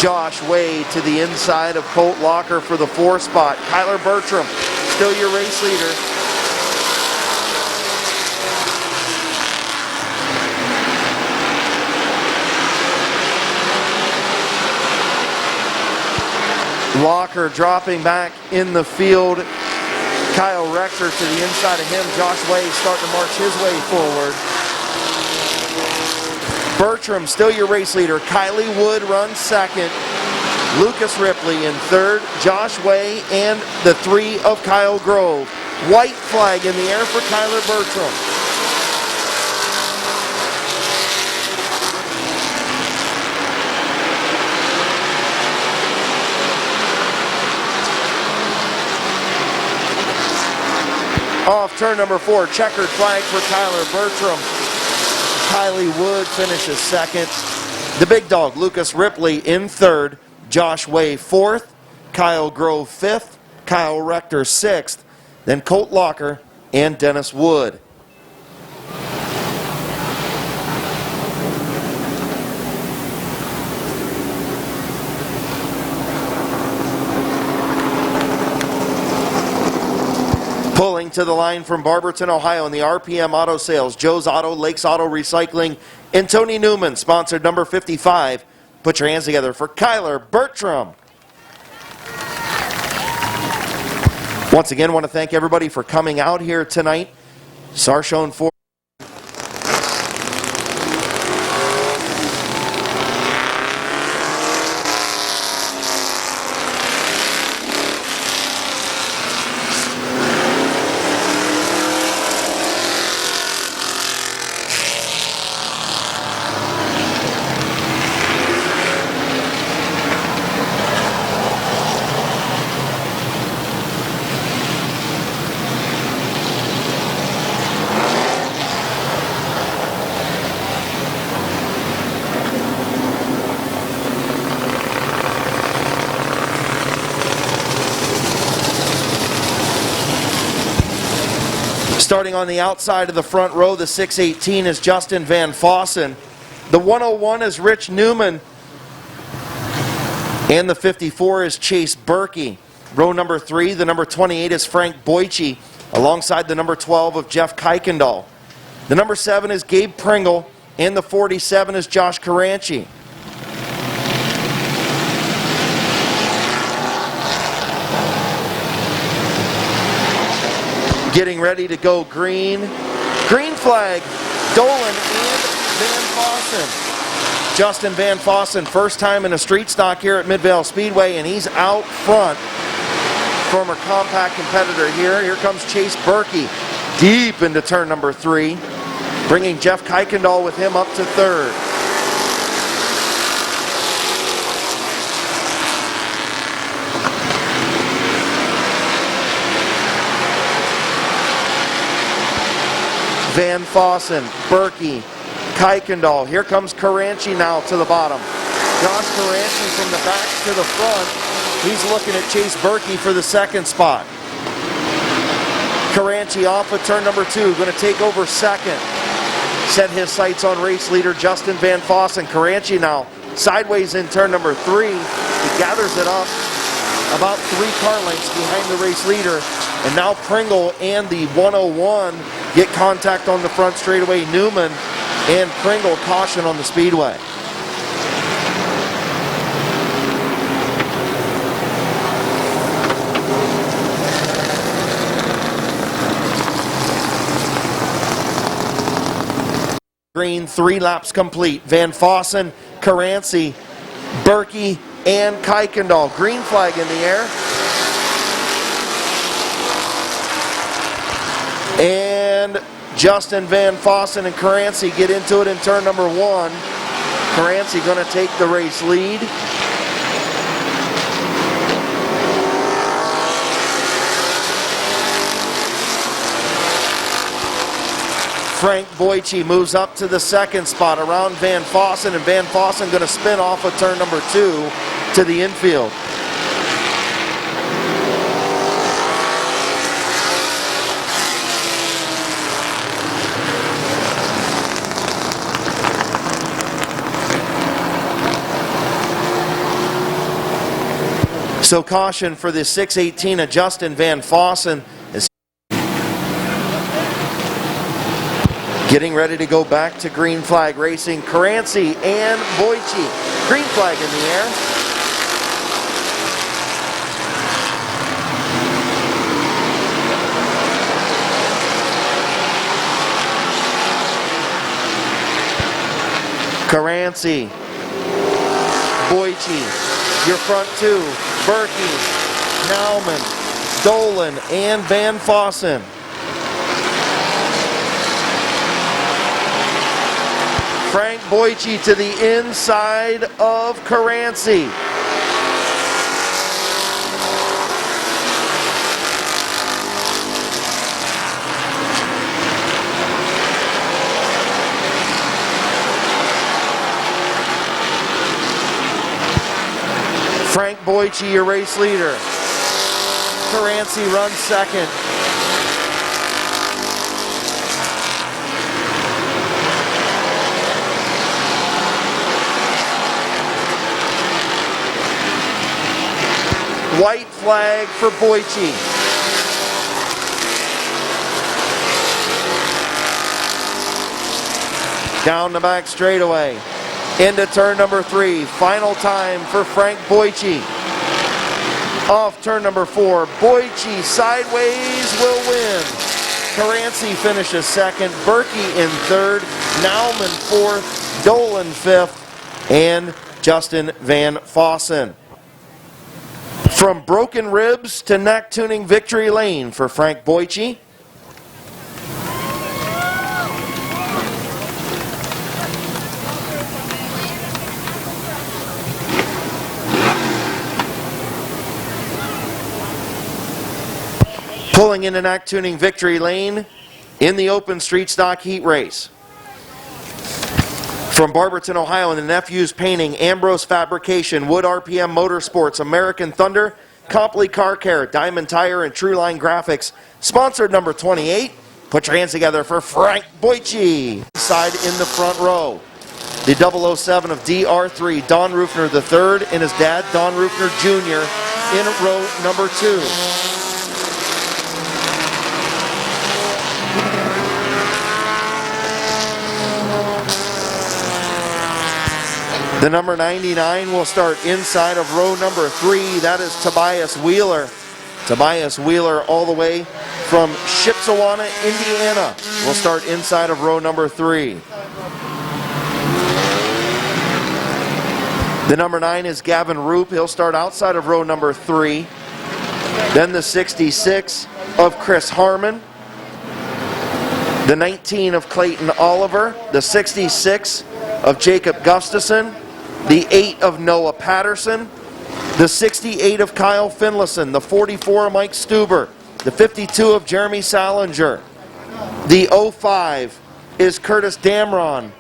Josh Way to the inside of Colt Locker for the fourth spot. Kyler Bertram, still your race leader. Locker dropping back in the field. Kyle Rector to the inside of him. Josh Way starting to march his way forward. Bertram still your race leader. Kylie Wood runs second. Lucas Ripley in third. Josh Way and the three of Kyle Grove. White flag in the air for Kyler Bertram. Off turn number 4, checkered flag for Kyler Bertram. Kylie Wood finishes second. The big dog, Lucas Ripley, in third. Josh Way fourth. Kyle Grove fifth. Kyle Rector sixth. Then Colt Locker and Dennis Wood. Pulling to the line from Barberton, Ohio in the RPM Auto Sales, Joe's Auto, Lakes Auto Recycling, and Tony Newman, sponsored number 55. Put your hands together for Kyler Bertram. Once again, want to thank everybody for coming out here tonight. Sarshone 4. Starting on the outside of the front row, the 618 is Justin Van Fossen. The 101 is Rich Newman. And the 54 is Chase Berkey. Row number 3, the number 28 is Frank Boyce, alongside the number 12 of Jeff Kuykendall. The number 7 is Gabe Pringle, and the 47 is Josh Caranchi. Getting ready to go green. Green flag, Dolan and Van Fossen. Justin Van Fossen, first time in a street stock here at Midvale Speedway, and he's out front. Former compact competitor here. Here comes Chase Berkey, deep into turn number 3, bringing Jeff Kuykendall with him up to third. Van Fossen, Berkey, Kuykendall. Here comes Caranchi now to the bottom. Josh Caranchi from the back to the front. He's looking at Chase Berkey for the second spot. Caranchi off of turn number 2, going to take over second. Set his sights on race leader Justin Van Fossen. Caranchi now sideways in turn number 3. He gathers it up. about 3 car lengths behind the race leader. And now Pringle and the 101 get contact on the front straightaway. Newman and Pringle caution on the speedway. Green, 3 laps complete. Van Fossen, Caranci, Berkey, and Kuykendall. Green flag in the air. And Justin Van Fossen and Caranci get into it in turn number 1. Caranci going to take the race lead. Frank Boyce moves up to the 2nd spot around Van Fossen, and Van Fossen going to spin off of turn number 2 to the infield. So caution for the 618 of Justin Van Fossen. Getting ready to go back to green flag racing. Caranci and Boyce. Green flag in the air. Caranci, Boyce, your front 2, Berkey, Nauman, Dolan, and Van Fossen. Frank Boyce to the inside of Caranci. Frank Boyce, your race leader. Caranci runs 2nd. White flag for Boyce. Down the back straightaway. Into turn number 3. Final time for Frank Boyce. Off turn number 4. Boyce sideways will win. Caranci finishes 2nd. Berkey in 3rd. Nauman 4th. Dolan 5th. And Justin Van Fossen. From broken ribs to neck tuning victory lane for Frank Boyce. Pulling into neck tuning victory lane in the open street stock heat race. From Barberton, Ohio, in the Nephews Painting, Ambrose Fabrication, Wood RPM Motorsports, American Thunder, Copley Car Care, Diamond Tire, and True Line Graphics. Sponsored number 28. Put your hands together for Frank Boyce. Side in the front row. The 007 of DR3, Don Rufner III, and his dad, Don Rufner Jr., in row number 2. The number 99 will start inside of row number 3. That is Tobias Wheeler. Tobias Wheeler all the way from Shipshewana, Indiana, will start inside of row number 3. The number 9 is Gavin Roop. He'll start outside of row number 3. Then the 66 of Chris Harmon. The 19 of Clayton Oliver. The 66 of Jacob Gustafson. The 8 of Noah Patterson, the 68 of Kyle Finlayson, the 44 of Mike Stuber, the 52 of Jeremy Salinger, the 05 is Curtis Damron,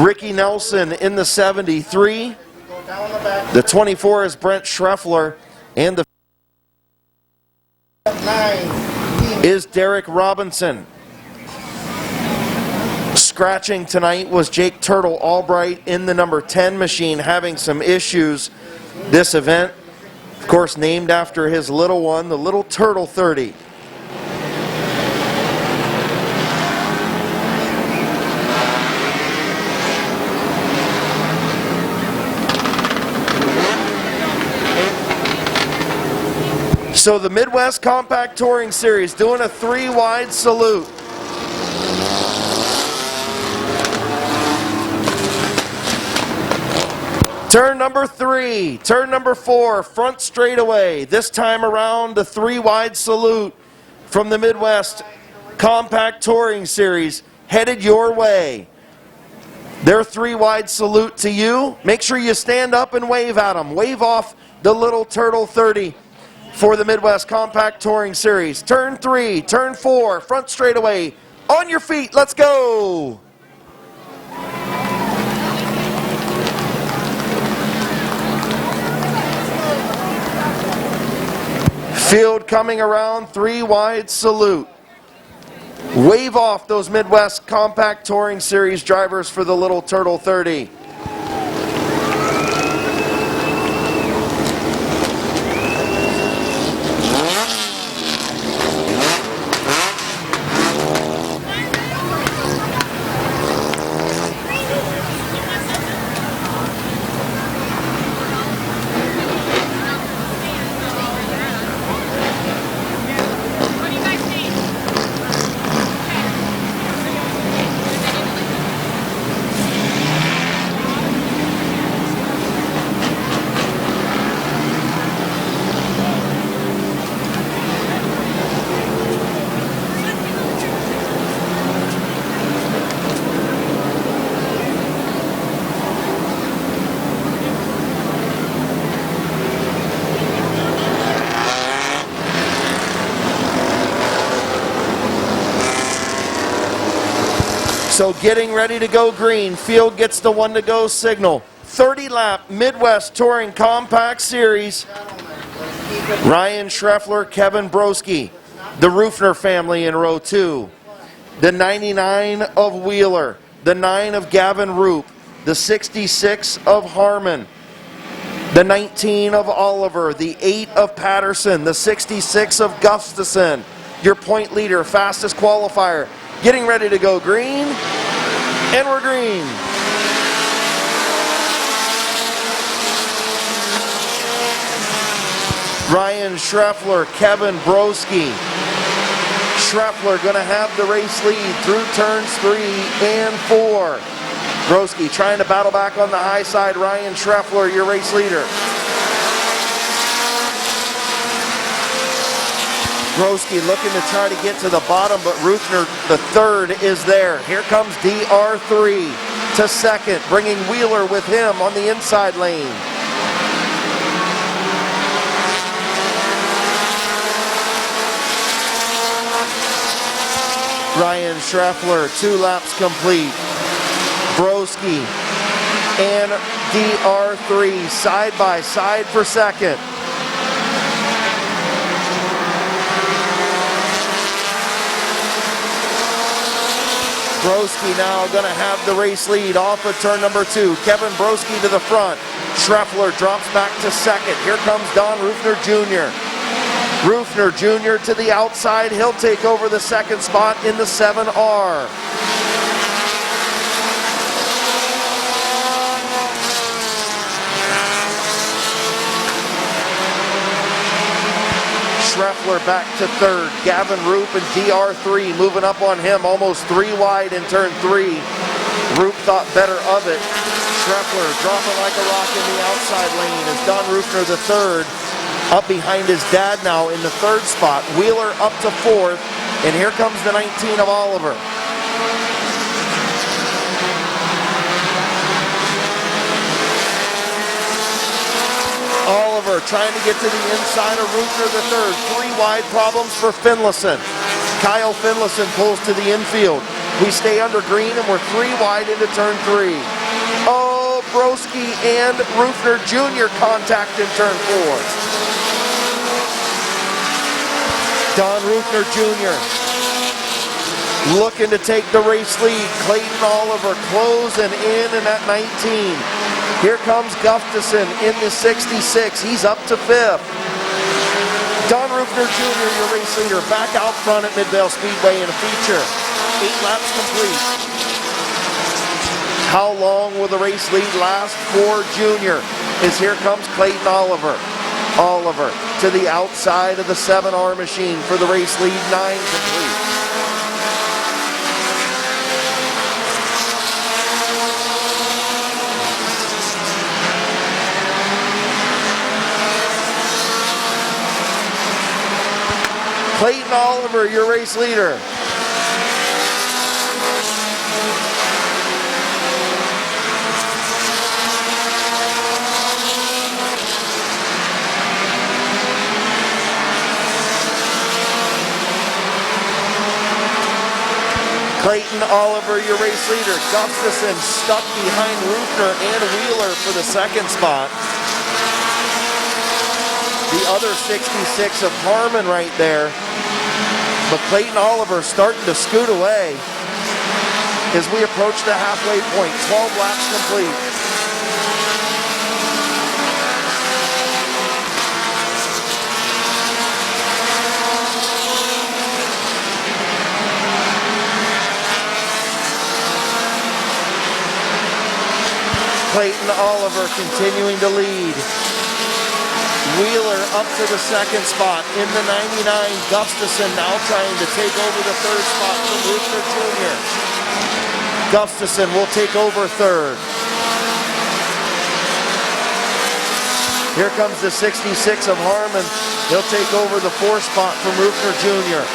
Ricky Nelson in the 73, the 24 is Brent Schreffler, and the 9 is Derek Robinson. Scratching tonight was Jake Turtle Albright in the number 10 machine, having some issues this event. Of course, named after his little one, the Little Turtle 30. So the Midwest Compact Touring Series doing a 3-wide salute. Turn number 3, turn number 4, front straightaway. This time around, the 3-wide salute from the Midwest Compact Touring Series headed your way. Their 3-wide salute to you. Make sure you stand up and wave at them. Wave off the Little Turtle 30 for the Midwest Compact Touring Series. Turn 3, turn 4, front straightaway. On your feet, let's go. Field coming around, 3-wide salute. Wave off those Midwest Compact Touring Series drivers for the Little Turtle 30. So getting ready to go green. Field gets the 1-to-go signal. 30-lap Midwest Touring Compact Series. Ryan Schreffler, Kevin Broski, the Rufner family in row 2. The 99 of Wheeler, the 9 of Gavin Roop, the 66 of Harmon, the 19 of Oliver, the 8 of Patterson, the 66 of Gustafson. Your point leader, fastest qualifier. Getting ready to go green, and we're green. Ryan Schreffler, Kevin Broski. Schreffler going to have the race lead through turns 3 and 4. Broski trying to battle back on the high side. Ryan Schreffler, your race leader. Broski looking to try to get to the bottom, but Rufner, the third, is there. Here comes DR3 to second, bringing Wheeler with him on the inside lane. Ryan Schreffler, 2 laps complete. Broski and DR3 side by side for second. Broski now going to have the race lead off of turn number 2. Kevin Broski to the front. Schreffler drops back to second. Here comes Don Rufner Jr. Rufner Jr. to the outside. He'll take over the second spot in the 7R. Schreffler back to third. Gavin Roop and DR3 moving up on him, almost 3 wide in turn 3. Roop thought better of it. Schreffler dropping like a rock in the outside lane as Don Rufner the third, up behind his dad now in the third spot. Wheeler up to fourth, and here comes the 19 of Oliver. Oliver trying to get to the inside of Rufner the third. 3 wide problems for Finlayson. Kyle Finlayson pulls to the infield. We stay under green and we're 3 wide into turn 3. Oh, Broski and Rufner Jr. contact in turn 4. Don Rufner Jr. looking to take the race lead. Clayton Oliver closing in at 19. Here comes Gustafson in the 66. He's up to 5th. Don Rufner Jr., your race leader, back out front at Midvale Speedway in a feature. 8 laps complete. How long will the race lead last for Junior? As here comes Clayton Oliver. Oliver to the outside of the 7R machine for the race lead, 9 complete. Clayton Oliver, your race leader. Clayton Oliver, your race leader. Gustafson stuck behind Rufner and Wheeler for the 2nd spot. The other 66 of Harmon right there. But Clayton Oliver starting to scoot away as we approach the halfway point. 12 laps complete. Clayton Oliver continuing to lead. Wheeler up to the 2nd spot in the 99. Gustafson now trying to take over the 3rd spot from Rufner Jr. Gustafson will take over 3rd. Here comes the 66 of Harmon. He'll take over the 4th spot from Rufner Jr.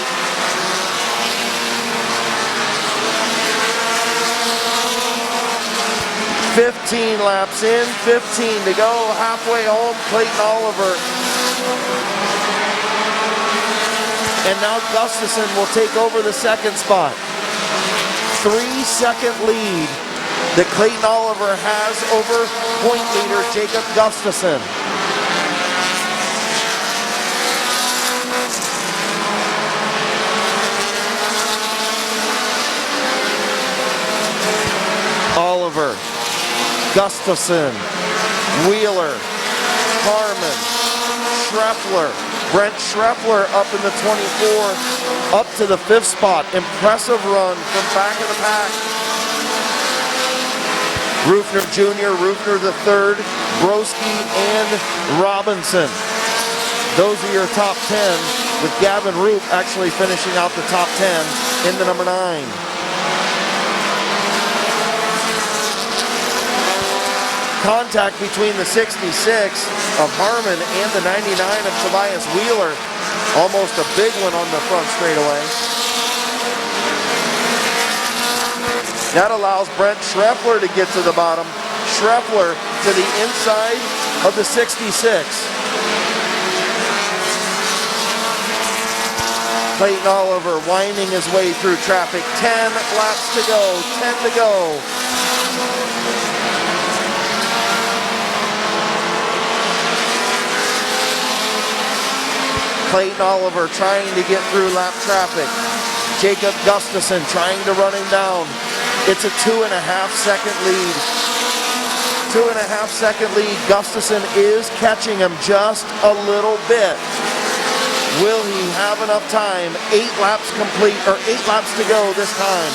"15 laps in, 15 to go, halfway home, Clayton Oliver. And now Gustafson will take over the 2nd spot. 3-second lead that Clayton Oliver has over point leader Jacob Gustafson. Oliver, Gustafson, Wheeler, Harmon, Schreffler. Brent Schreffler up in the 24, up to the 5th spot. Impressive run from back of the pack. Rufner Jr., Rufner the 3rd, Broski, and Robinson. Those are your top 10, with Gavin Roop actually finishing out the top 10 in the number 9. Contact between the 66 of Harmon and the 99 of Tobias Wheeler. Almost a big one on the front straightaway. That allows Brent Schreffler to get to the bottom. Schreffler to the inside of the 66. Clayton Oliver winding his way through traffic. 10 laps to go, 10 to go. Clayton Oliver trying to get through lap traffic. Jacob Gustafson trying to run him down. It's a 2.5-second lead. 2.5-second lead. Gustafson is catching him just a little bit. Will he have enough time? 8 laps complete, or 8 laps to go this time.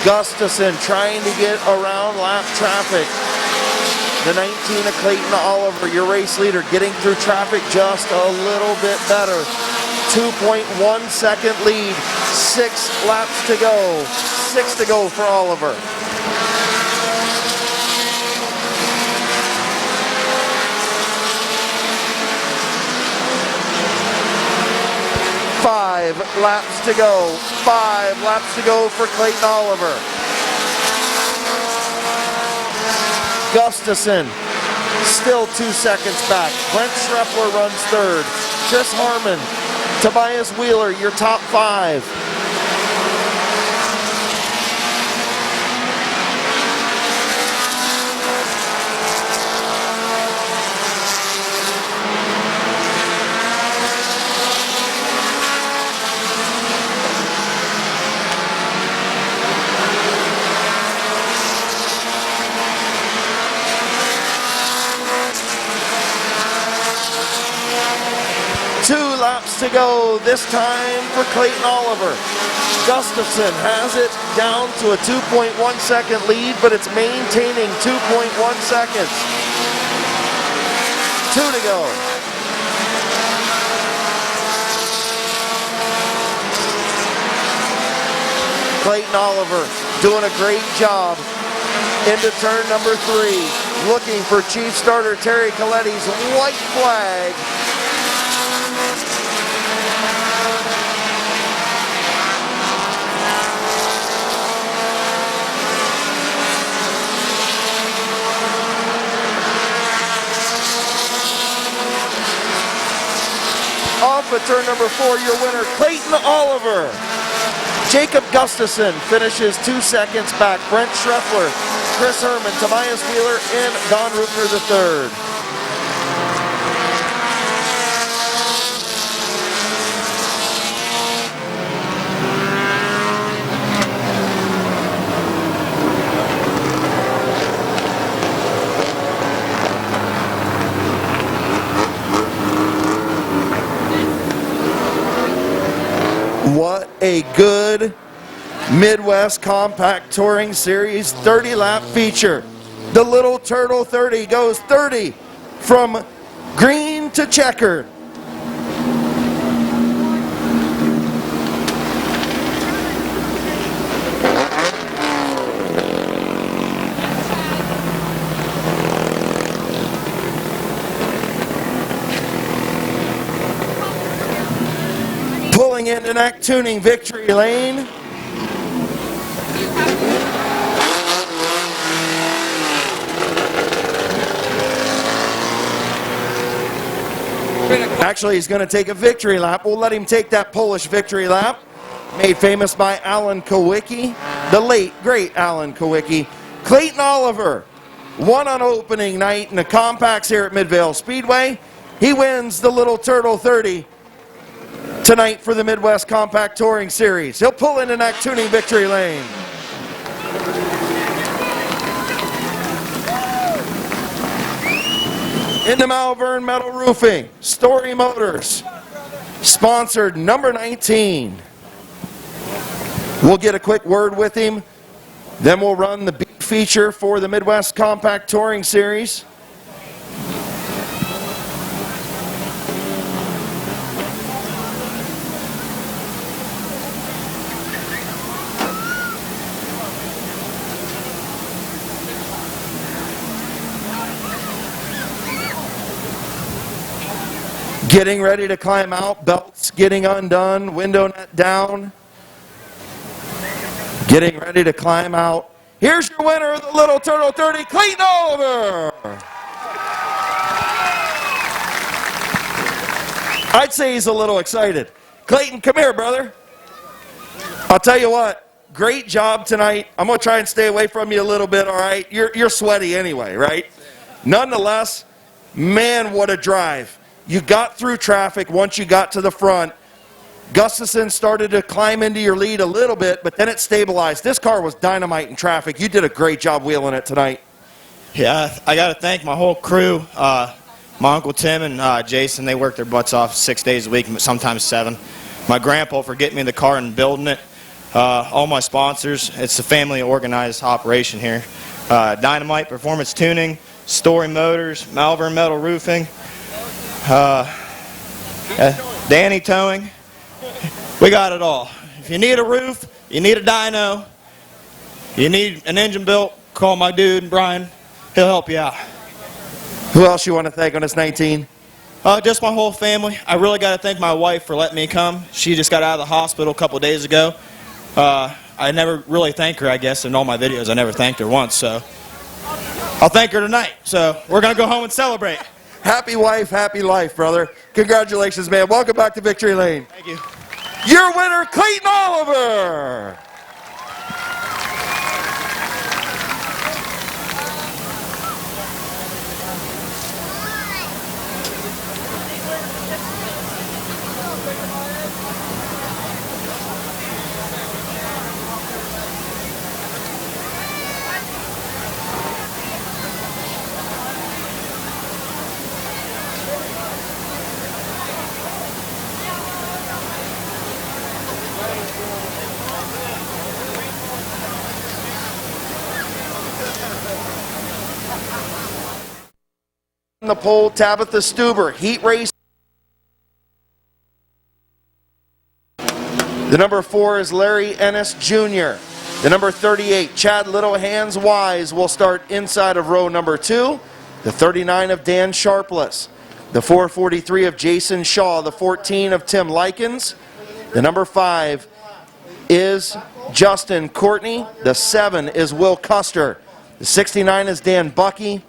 Gustafson trying to get around lap traffic. The 19 of Clayton Oliver, your race leader, getting through traffic just a little bit better. 2.1-second lead. 6 laps to go. 6 to go for Oliver. Five laps to go. 5 laps to go for Clayton Oliver. Gustafson still 2 seconds back. Brent Schreffler runs 3rd. Chris Harmon, Tobias Wheeler, your top 5. To go this time for Clayton Oliver. Gustafson has it down to a 2.1 second lead, but it's maintaining 2.1 seconds. 2 to go. Clayton Oliver doing a great job into turn number 3, looking for Chief Starter Terry Coletti's white flag. Off at turn number 4, your winner, Clayton Oliver. Jacob Gustafson finishes 2 seconds back. Brent Schreffler, Chris Herman, Tobias Wheeler, and Don Rupner III. What a good Midwest Compact Touring Series 30-lap feature. The Little Turtle 30 goes 30 from green to checkered. Pulling into Knack Tuning victory lane. Actually, he's going to take a victory lap. We'll let him take that Polish victory lap. Made famous by Alan Kowicki, the late, great Alan Kowicki. Clayton Oliver won on opening night in the compacts here at Midvale Speedway. He wins the Little Turtle 30 tonight for the Midwest Compact Touring Series. He'll pull into Knack Tuning victory lane. Into Malvern Metal Roofing, Story Motors, sponsored number 19. We'll get a quick word with him, then we'll run the big feature for the Midwest Compact Touring Series. Getting ready to climb out, belts getting undone, window net down. Getting ready to climb out. Here's your winner of the Little Turtle 30, Clayton Oliver. I'd say he's a little excited. Clayton, come here, brother. I'll tell you what, great job tonight. I'm going to try and stay away from you a little bit, all right? You're sweaty anyway, right? Nonetheless, man, what a drive. You got through traffic once you got to the front. Gustafson started to climb into your lead a little bit, but then it stabilized. This car was dynamite in traffic. You did a great job wheeling it tonight. Yeah, I got to thank my whole crew. My Uncle Tim and Jason, they work their butts off 6 days a week, sometimes 7. My grandpa for getting me the car and building it. All my sponsors. It's a family organized operation here. Dynamite Performance Tuning, Story Motors, Malvern Metal Roofing, Danny Towing. We got it all. If you need a roof, you need a dyno, you need an engine built, call my dude, Brian. He'll help you out. Who else you want to thank on this 19? Just my whole family. I really got to thank my wife for letting me come. She just got out of the hospital a couple days ago. I never really thank her, I guess, in all my videos. I never thanked her once, so I'll thank her tonight. So we're going to go home and celebrate. Happy wife, happy life, brother. Congratulations, man. Welcome back to Victory Lane. Thank you. Your winner, Clayton Oliver. On the pole, Tabitha Stuber, heat race. The number 4 is Larry Ennis Jr. The number 38, Chad Little Hands Wise, will start inside of row number 2. The 39 of Dan Sharpless. The 443 of Jason Shaw. The 14 of Tim Likens. The number 5 is Justin Courtney. The 7 is Will Custer. The 69 is Dan Bucky.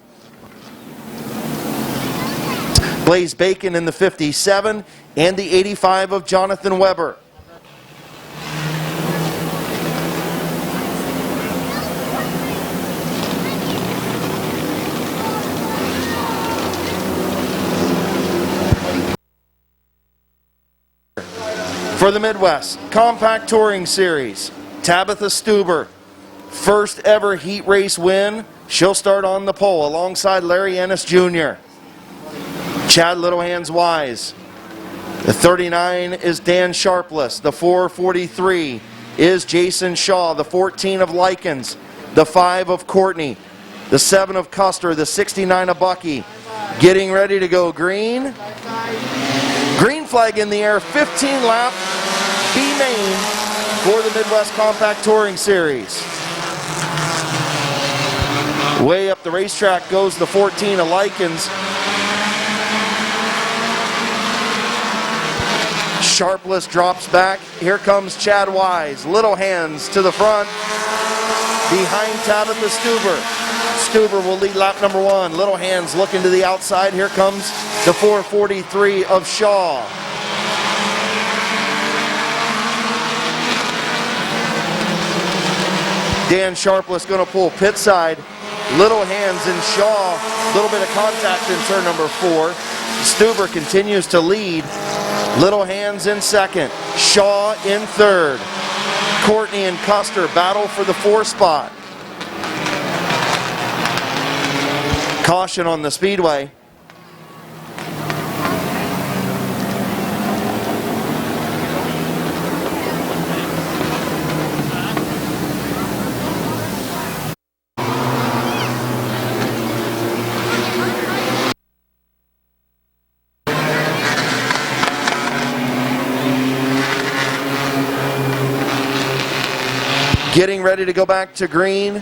Blaze Bacon in the 57, and the 85 of Jonathan Weber. For the Midwest Compact Touring Series, Tabitha Stuber, first ever heat race win. She'll start on the pole alongside Larry Ennis Jr. Chad Little Hands Wise. The 39 is Dan Sharpless. The 443 is Jason Shaw. The 14 of Likens. The 5 of Courtney. The 7 of Custer. The 69 of Bucky. Getting ready to go green. Green flag in the air. 15 lap B main for the Midwest Compact Touring Series. Way up the racetrack goes the 14 of Likens. Sharpless drops back. Here comes Chad Wise. Little Hands to the front. Behind Tabitha Stuber. Stuber will lead lap number 1. Little Hands looking to the outside. Here comes the 443 of Shaw. Dan Sharpless going to pull pit side. Little Hands and Shaw. A little bit of contact in turn number 4. Stuber continues to lead. Little Hands in second. Shaw in third. Courtney and Custer battle for the 4 spot. Caution on the speedway. Getting ready to go back to green.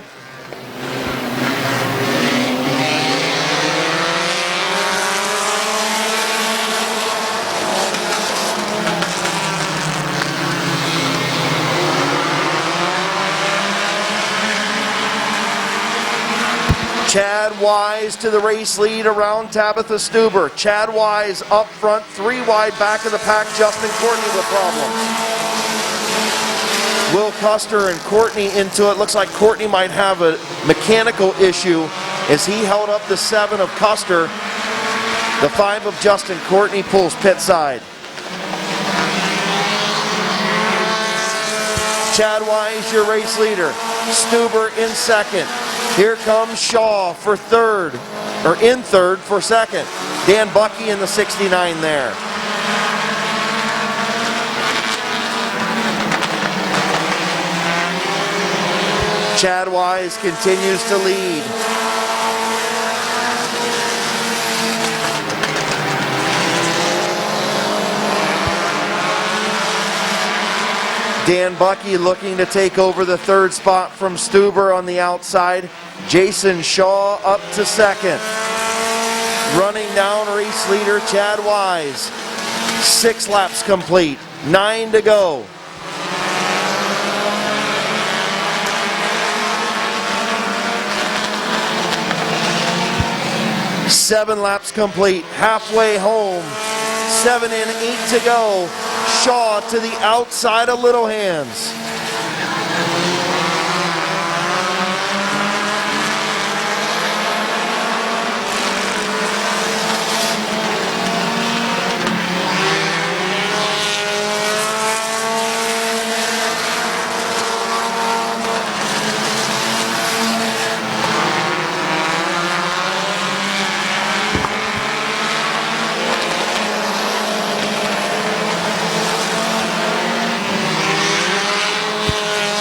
Chad Wise to the race lead around Tabitha Stuber. Chad Wise up front, 3 wide back of the pack. Justin Courtney with problems. Will Custer and Courtney into it. Looks like Courtney might have a mechanical issue as he held up the 7 of Custer. The 5 of Justin Courtney pulls pit side. Chad Wise, your race leader. Stuber in second. Here comes Shaw for third, or in third for second. Dan Bucky in the 69 there. Chad Wise continues to lead. Dan Bucky looking to take over the 3rd spot from Stuber on the outside. Jason Shaw up to second. Running down race leader Chad Wise. 6 laps complete, 9 to go. 7 laps complete, halfway home. 7 in, 8 to go. Shaw to the outside of Little Hands.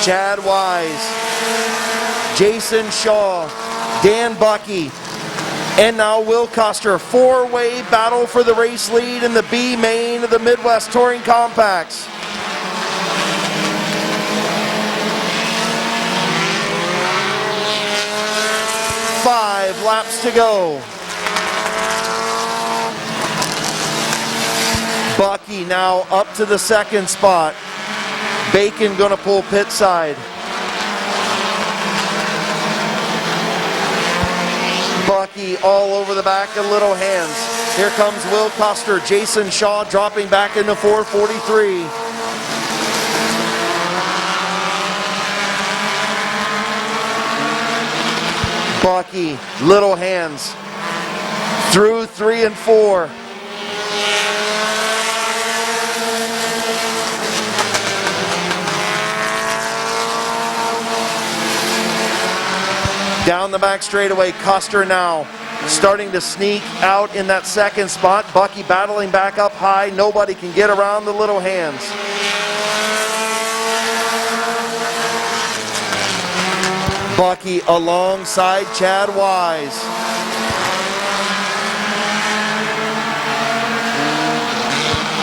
Chad Wise, Jason Shaw, Dan Bucky, and now Will Custer. 4-way battle for the race lead in the B main of the Midwest Touring Compacts. Five laps to go. Bucky now up to the second spot. Bacon gonna pull pit side. Bucky all over the back of Little Hands. Here comes Will Custer. Jason Shaw dropping back into 443. Bucky, Little Hands through 3 and 4. Down the back straightaway, Custer now starting to sneak out in that second spot. Bucky battling back up high. Nobody can get around the Little Hands. Bucky alongside Chad Wise.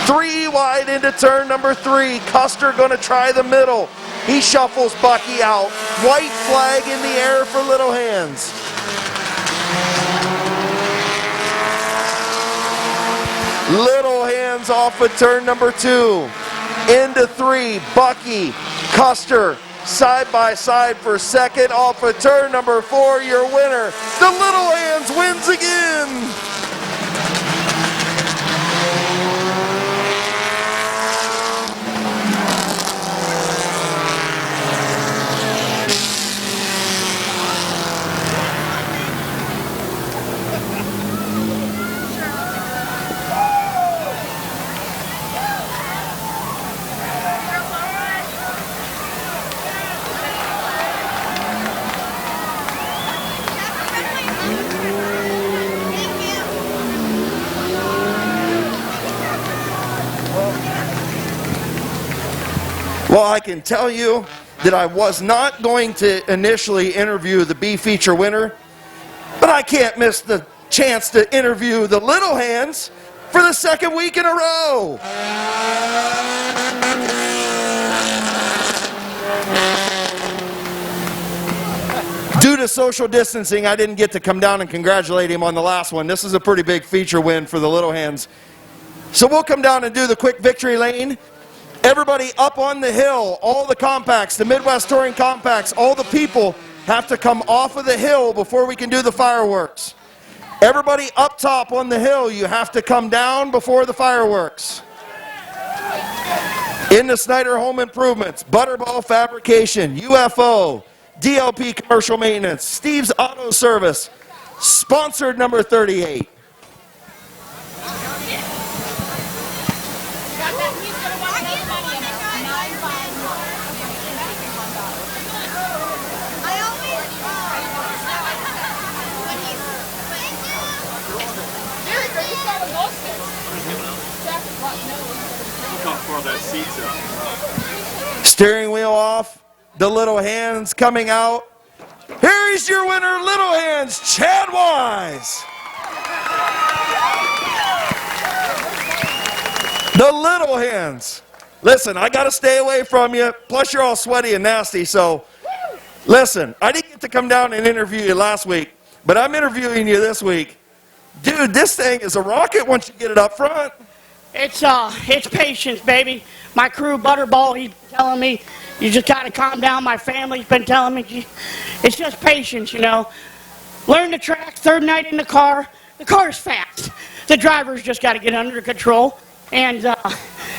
Three wide into turn number 3. Custer gonna try the middle. He shuffles Bucky out. White flag in the air for Little Hands. Little Hands off of turn number 2. Into 3, Bucky, Custer, side by side for second off of turn number 4. Your winner, the Little Hands wins again. Well, I can tell you that I was not going to initially interview the B feature winner, but I can't miss the chance to interview the Little Hands for the second week in a row. Due to social distancing, I didn't get to come down and congratulate him on the last one. This is a pretty big feature win for the Little Hands. So we'll come down and do the quick victory lane. Everybody up on the hill, all the compacts, the Midwest Touring Compacts, all the people have to come off of the hill before we can do the fireworks. Everybody up top on the hill, you have to come down before the fireworks. In the Snyder Home Improvements, Butterball Fabrication, UFO, DLP Commercial Maintenance, Steve's Auto Service, sponsored number 38. Steering wheel off, the Little Hands coming out. Here is your winner, Little Hands, Chad Wise. The Little Hands. Listen, I got to stay away from you. Plus, you're all sweaty and nasty. So, listen, I didn't get to come down and interview you last week, but I'm interviewing you this week. Dude, this thing is a rocket once you get it up front. It's patience, baby. My crew, Butterball, he's telling me, you just got to calm down. My family's been telling me, it's just patience, you know. Learn the track, third night in the car. the car's fast. The driver's just got to get under control. And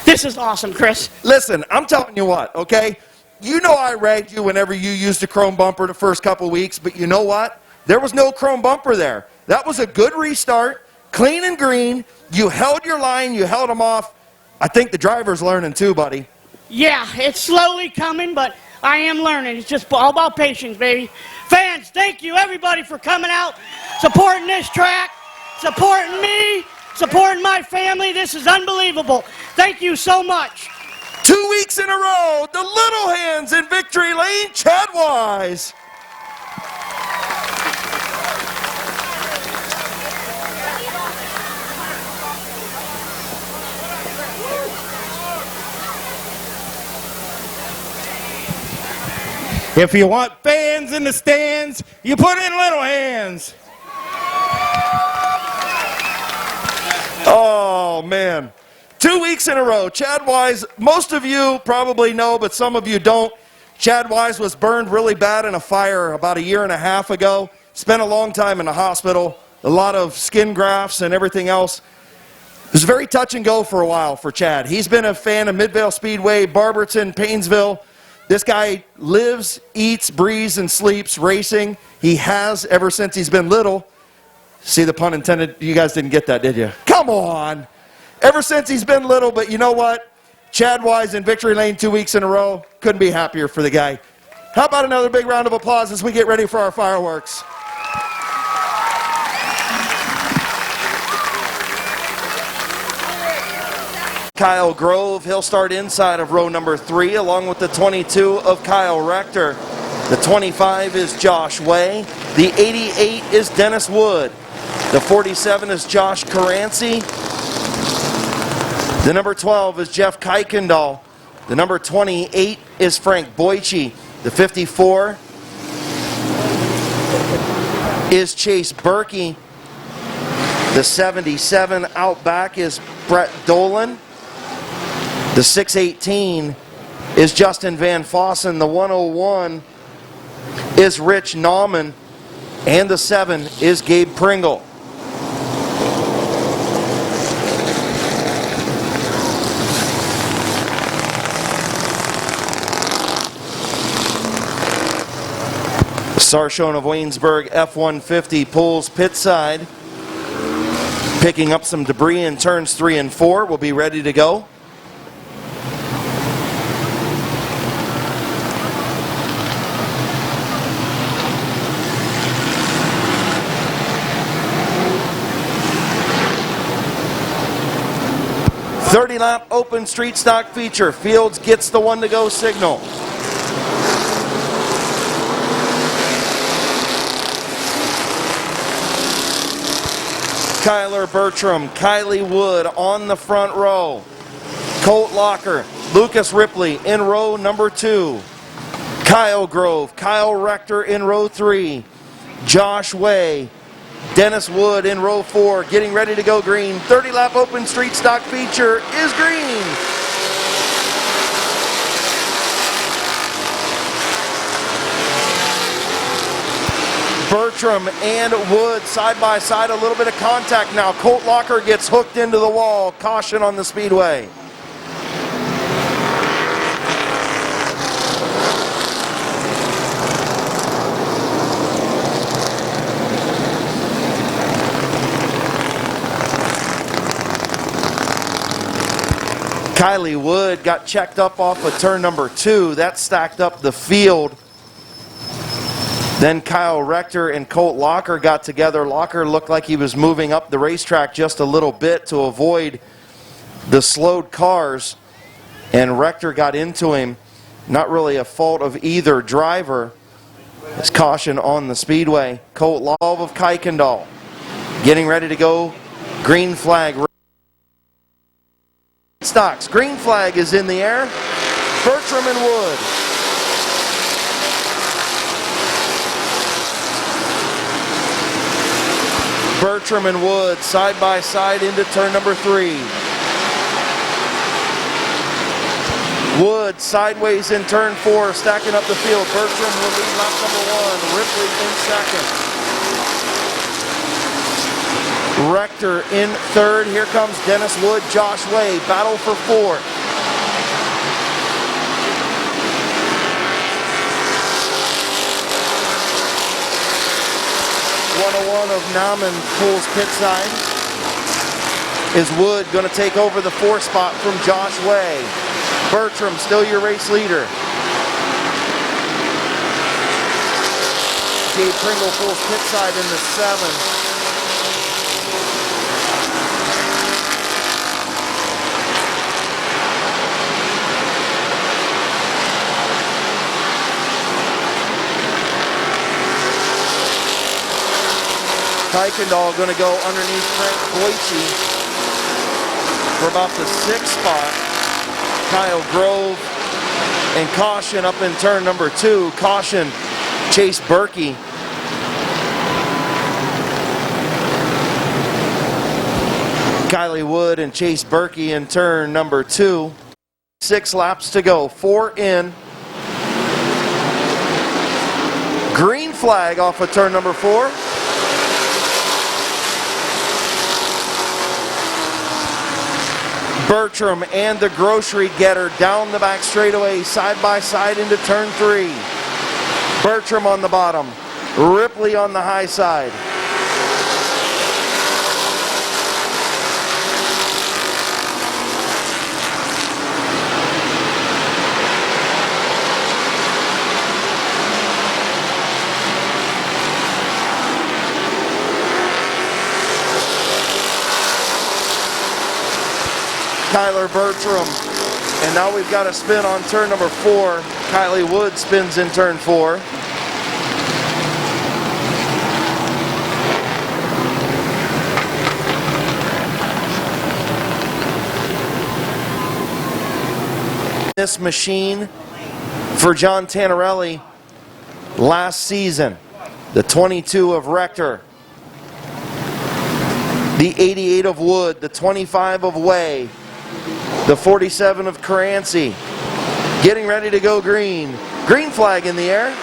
this is awesome, Chris. Listen, I'm telling you what, okay? You know I ragged you whenever you used a chrome bumper the first couple weeks, but you know what? There was no chrome bumper there. That was a good restart, clean and green. You held your line, you held them off. I think the driver's learning too, buddy. Yeah, it's slowly coming, but I am learning. It's just all about patience, baby. Fans, thank you, everybody, for coming out, supporting this track, supporting me, supporting my family. This is unbelievable. Thank you so much. 2 weeks in a row, the Little Hands in victory lane, Chad Wise. If you want fans in the stands, you put in Little Hands. Oh, man. 2 weeks in a row. Chad Wise, most of you probably know, but some of you don't. Chad Wise was burned really bad in a fire about 1.5 years ago. Spent a long time in the hospital, a lot of skin grafts and everything else. It was very touch and go for a while for Chad. He's been a fan of Midvale Speedway, Barberton, Paynesville. This guy lives, eats, breathes, and sleeps racing. He has ever since he's been little. See the pun intended? You guys didn't get that, did you? Come on. Ever since he's been little, but you know what? Chad Wise in victory lane 2 weeks in a row. Couldn't be happier for the guy. How about another big round of applause as we get ready for our fireworks? Kyle Grove, he'll start inside of row number 3 along with the 22 of Kyle Rector. The 25 is Josh Way. The 88 is Dennis Wood. The 47 is Josh Caranci. The number 12 is Jeff Kuykendall. The number 28 is Frank Boyce. The 54 is Chase Berkey. The 77 out back is Brett Dolan. The 618 is Justin Van Fossen. The 101 is Rich Nauman. And the 7 is Gabe Pringle. Sarshon of Waynesburg F-150 pulls pit side, picking up some debris in turns 3 and 4. We'll be ready to go. .30-lap open street stock feature. Fields gets the one to go signal. Kyler Bertram, Kylie Wood on the front row. Colt Locker, Lucas Ripley in row number 2. Kyle Grove, Kyle Rector in row 3. Josh Way, Dennis Wood in row 4, getting ready to go green. 30-lap open street stock feature is green. Bertram and Wood side by side, a little bit of contact now. Colt Locker gets hooked into the wall. Caution on the speedway. Kylie Wood got checked up off of turn number 2. That stacked up the field. Then Kyle Rector and Colt Locker got together. Locker looked like he was moving up the racetrack just a little bit to avoid the slowed cars. And Rector got into him. Not really a fault of either driver. It's caution on the speedway. Colt Locker of Kuykendall getting ready to go. Green flag. Stocks. Green flag is in the air. Bertram and Wood. Bertram and Wood side by side into turn number 3. Wood sideways in turn 4, stacking up the field. Bertram will lead lap number 1. Ripley in second. Rector in third. Here comes Dennis Wood, Josh Way. Battle for fourth. .101 of Nauman pulls pit side. Is Wood going to take over the fourth spot from Josh Way? Bertram still your race leader. Gabe Pringle pulls pit side in the 7. Kuykendall going to go underneath Frank Boyce for about the 6th spot. Kyle Grove and Caution up in turn number 2. Caution, Chase Berkey. Kylie Wood and Chase Berkey in turn number 2. 6 laps to go, 4 in. Green flag off of turn number 4. Bertram and the grocery getter down the back straightaway, side by side into turn 3. Bertram on the bottom, Ripley on the high side. Tyler Bertram, and now we've got a spin on turn number 4. Kylie Wood spins in turn 4. This machine for John Tannerelli last season, the 22 of Rector, the 88 of Wood, the 25 of Way, the 47 of Caranci, getting ready to go green. Green flag in the air.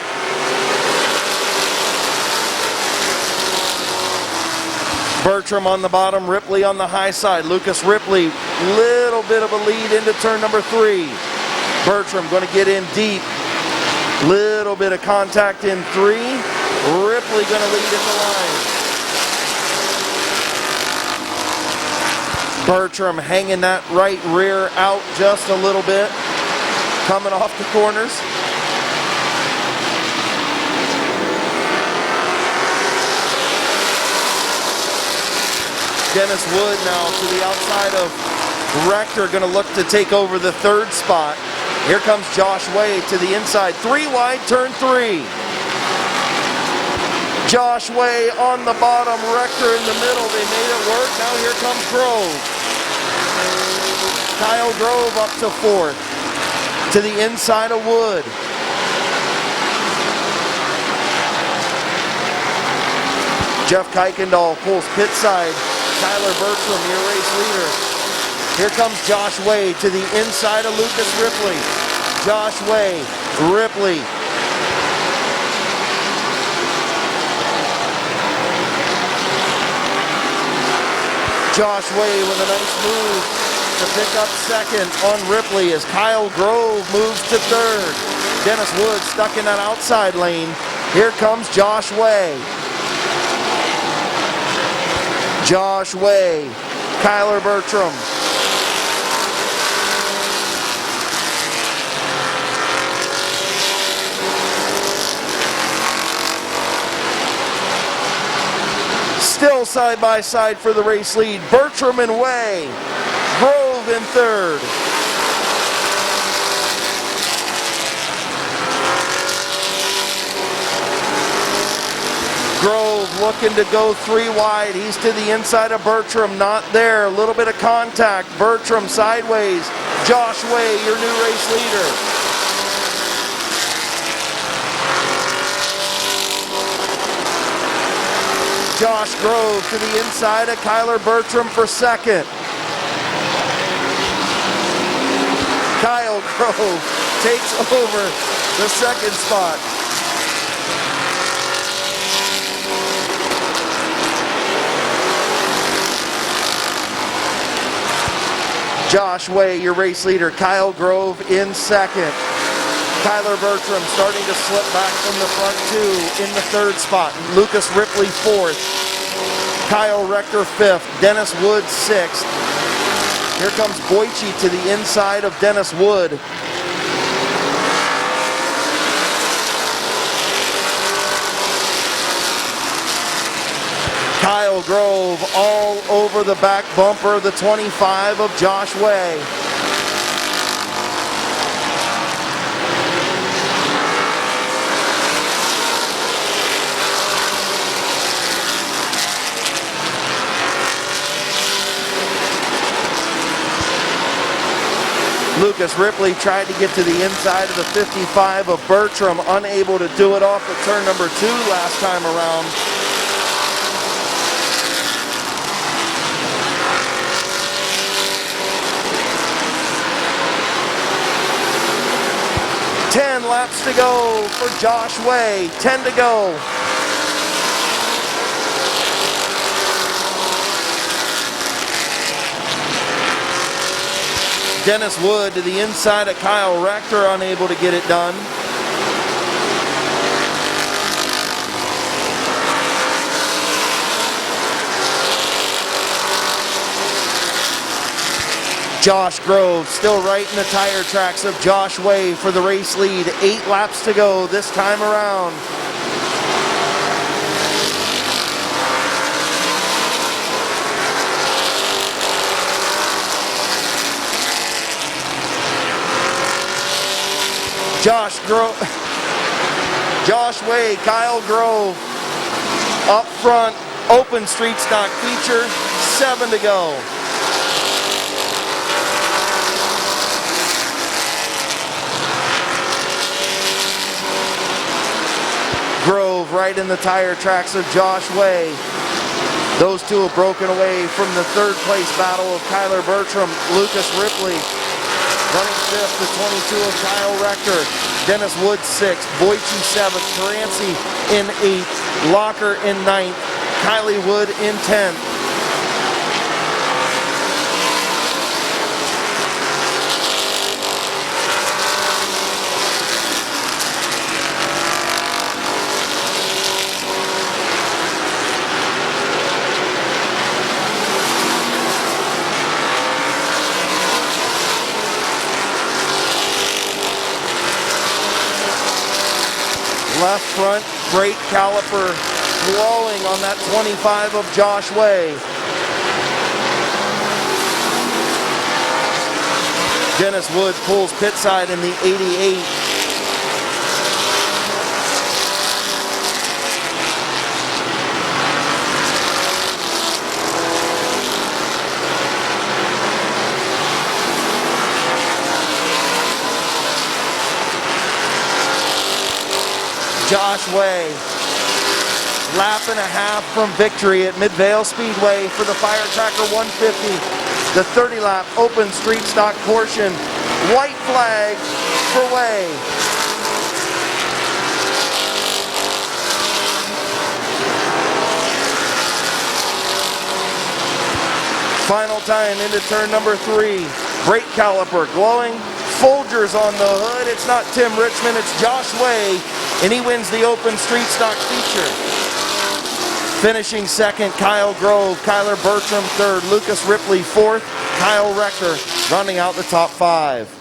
Bertram on the bottom, Ripley on the high side. Lucas Ripley, little bit of a lead into turn number 3. Bertram going to get in deep. Little bit of contact in 3. Ripley going to lead in the line. Bertram hanging that right rear out just a little bit, coming off the corners. Dennis Wood now to the outside of Rector, going to look to take over the 3rd spot. Here comes Josh Way to the inside, 3 wide, turn 3. Josh Way on the bottom, Rector in the middle. They made it work. Now here comes Grove. Kyle Grove up to 4th. To the inside of Wood. Jeff Kuykendall pulls pit side. Tyler Bertram, your race leader. Here comes Josh Way to the inside of Lucas Ripley. Josh Way, Ripley. Josh Way with a nice move to pick up 2nd on Ripley as Kyle Grove moves to 3rd. Dennis Wood stuck in that outside lane. Here comes Josh Way. Josh Way, Kyler Bertram. Still side by side for the race lead. Bertram and Way. Grove in 3rd. Grove looking to go 3 wide. He's to the inside of Bertram. Not there. A little bit of contact. Bertram sideways. Josh Way, your new race leader. Josh Grove to the inside of Kyler Bertram for 2nd. Kyle Grove takes over the 2nd spot. Josh Way, your race leader. Kyle Grove in second. Kyler Bertram starting to slip back from the front two in the third spot. Lucas Ripley fourth. Kyle Rector fifth. Dennis Wood sixth. Here comes Boyce to the inside of Dennis Wood. Kyle Grove all over the back bumper, the 25 of Josh Way. Lucas Ripley tried to get to the inside of the 55 of Bertram, unable to do it off of turn number 2 last time around. Ten laps to go for Josh Way. 10 to go. Dennis Wood to the inside of Kyle Rector, unable to get it done. Josh Grove still right in the tire tracks of Josh Way for the race lead. 8 laps to go this time around. Josh Way, Kyle Grove up front, open street stock feature, 7 to go. Grove right in the tire tracks of Josh Way. Those two have broken away from the third place battle of Kyler Bertram. Lucas Ripley running fifth, the 22 of Kyle Rector. Dennis Wood sixth, Boyce seventh, Caranci in eighth, Locker in ninth, Kylie Wood in 10th. Left front brake caliper glowing on that 25 of Josh Way. Dennis Wood pulls pit side in the 88. Josh Way, lap and a half from victory at Midvale Speedway for the Firetracker 150. The 30-lap open street stock portion. White flag for Way. Final time into turn number 3. Brake caliper glowing. Folgers on the hood. It's not Tim Richmond, it's Josh Way, and he wins the open street stock feature. Finishing second, Kyle Grove, Kyler Bertram third, Lucas Ripley fourth, Kyle Rector running out the top 5.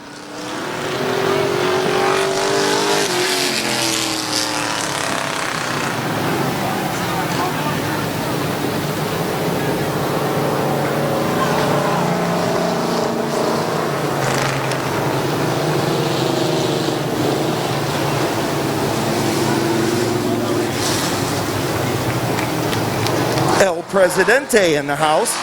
El Presidente in the house.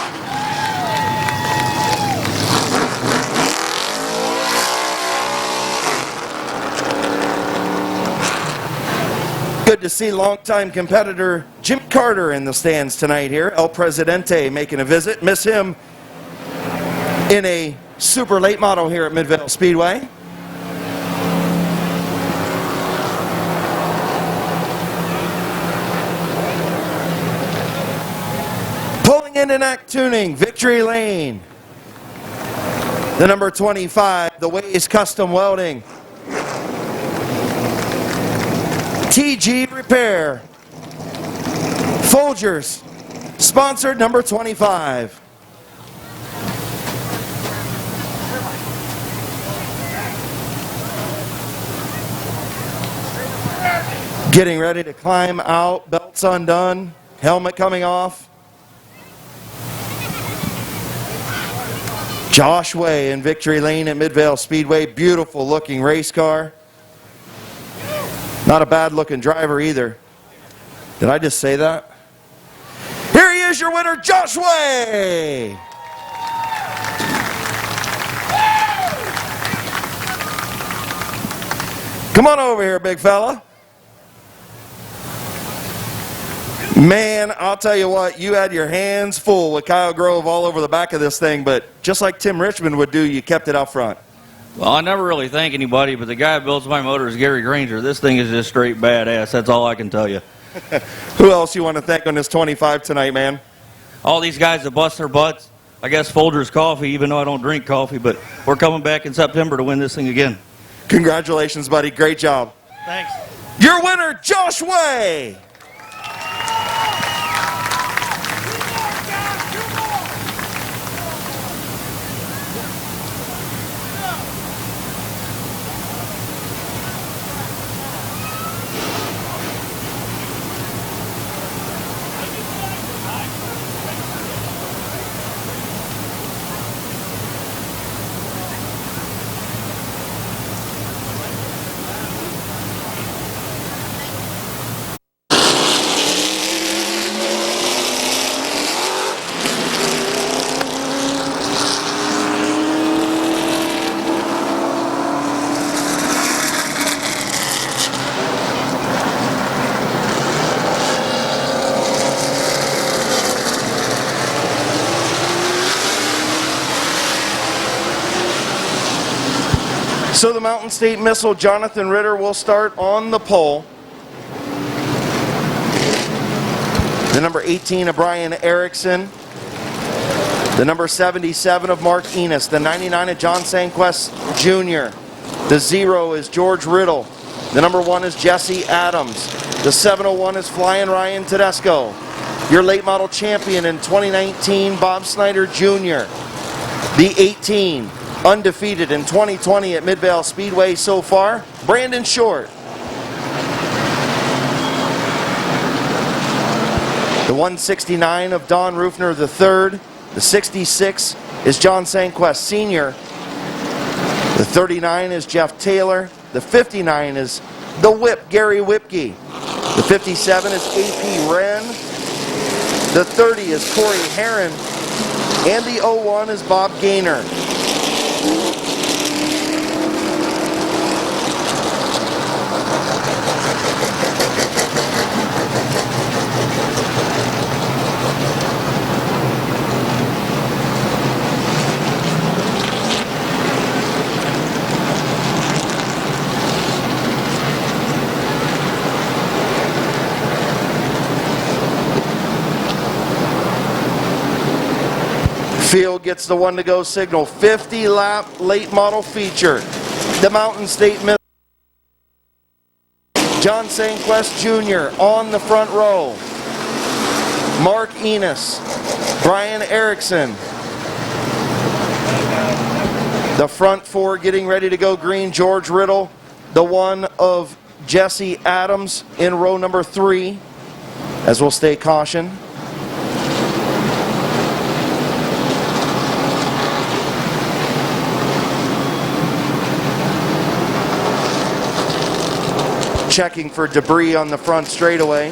Good to see longtime competitor Jim Carter in the stands tonight here. El Presidente making a visit. Miss him in a super late model here at Midvale Speedway. Pulling into Knack Tuning, Victory Lane. The number 25, the Ways Custom Welding. TG Repair. Folgers, sponsored number 25. Getting ready to climb out, belts undone, helmet coming off. Josh Way in victory lane at Midvale Speedway. Beautiful looking race car. Not a bad looking driver either. Did I just say that? Here he is, your winner, Josh Way. Come on over here, big fella. Man, I'll tell you what, you had your hands full with Kyle Grove all over the back of this thing, but just like Tim Richmond would do, you kept it out front. Well, I never really thank anybody, but the guy who builds my motor is Gary Granger. This thing is just straight badass. That's all I can tell you. Who else you want to thank on this 25 tonight, man? All these guys that bust their butts. I guess Folgers Coffee, even though I don't drink coffee, but we're coming back in September to win this thing again. Congratulations, buddy. Great job. Thanks. Your winner, Josh Way. So the Mountain State Missile, Jonathan Ritter, will start on the pole. The number 18 of Brian Erickson. The number 77 of Mark Enos. The 99 of John Sanquest Jr. The 0 is George Riddle. The number 1 is Jesse Adams. The 701 is Flying Ryan Tedesco. Your late model champion in 2019, Bob Snyder Jr. The 18, undefeated in 2020 at Midvale Speedway so far, Brandon Short. The 169 of Don Rufner III. The 66 is John Sanquest Sr. The 39 is Jeff Taylor. The 59 is the Whip, Gary Whipke. The 57 is AP Wren. The 30 is Corey Herron. And the 01 is Bob Gaynor. Field gets the one to go signal. 50 lap late model feature. The Mountain State Missile. John Sanquest Jr. on the front row. Mark Enos. Brian Erickson. The front four getting ready to go green. George Riddle. The one of Jesse Adams in row number 3. As we'll stay caution. Checking for debris on the front straightaway.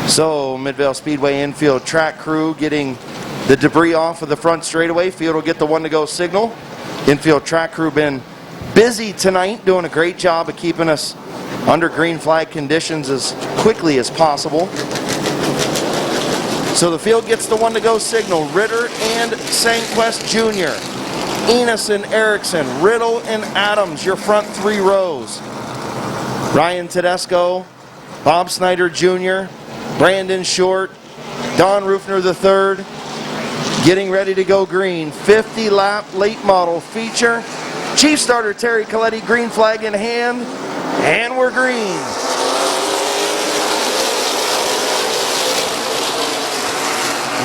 So Midvale Speedway infield track crew getting the debris off of the front straightaway. Field will get the one to go signal. Infield track crew been busy tonight, doing a great job of keeping us under green flag conditions as quickly as possible. So the field gets the one to go signal. Ritter and Sanquest Jr. Enos and Erickson, Riddle and Adams, your front 3 rows. Ryan Tedesco, Bob Snyder Jr., Brandon Short, Don Rufner III, getting ready to go green. 50 lap late model feature. Chief starter Terry Coletti, green flag in hand, and we're green.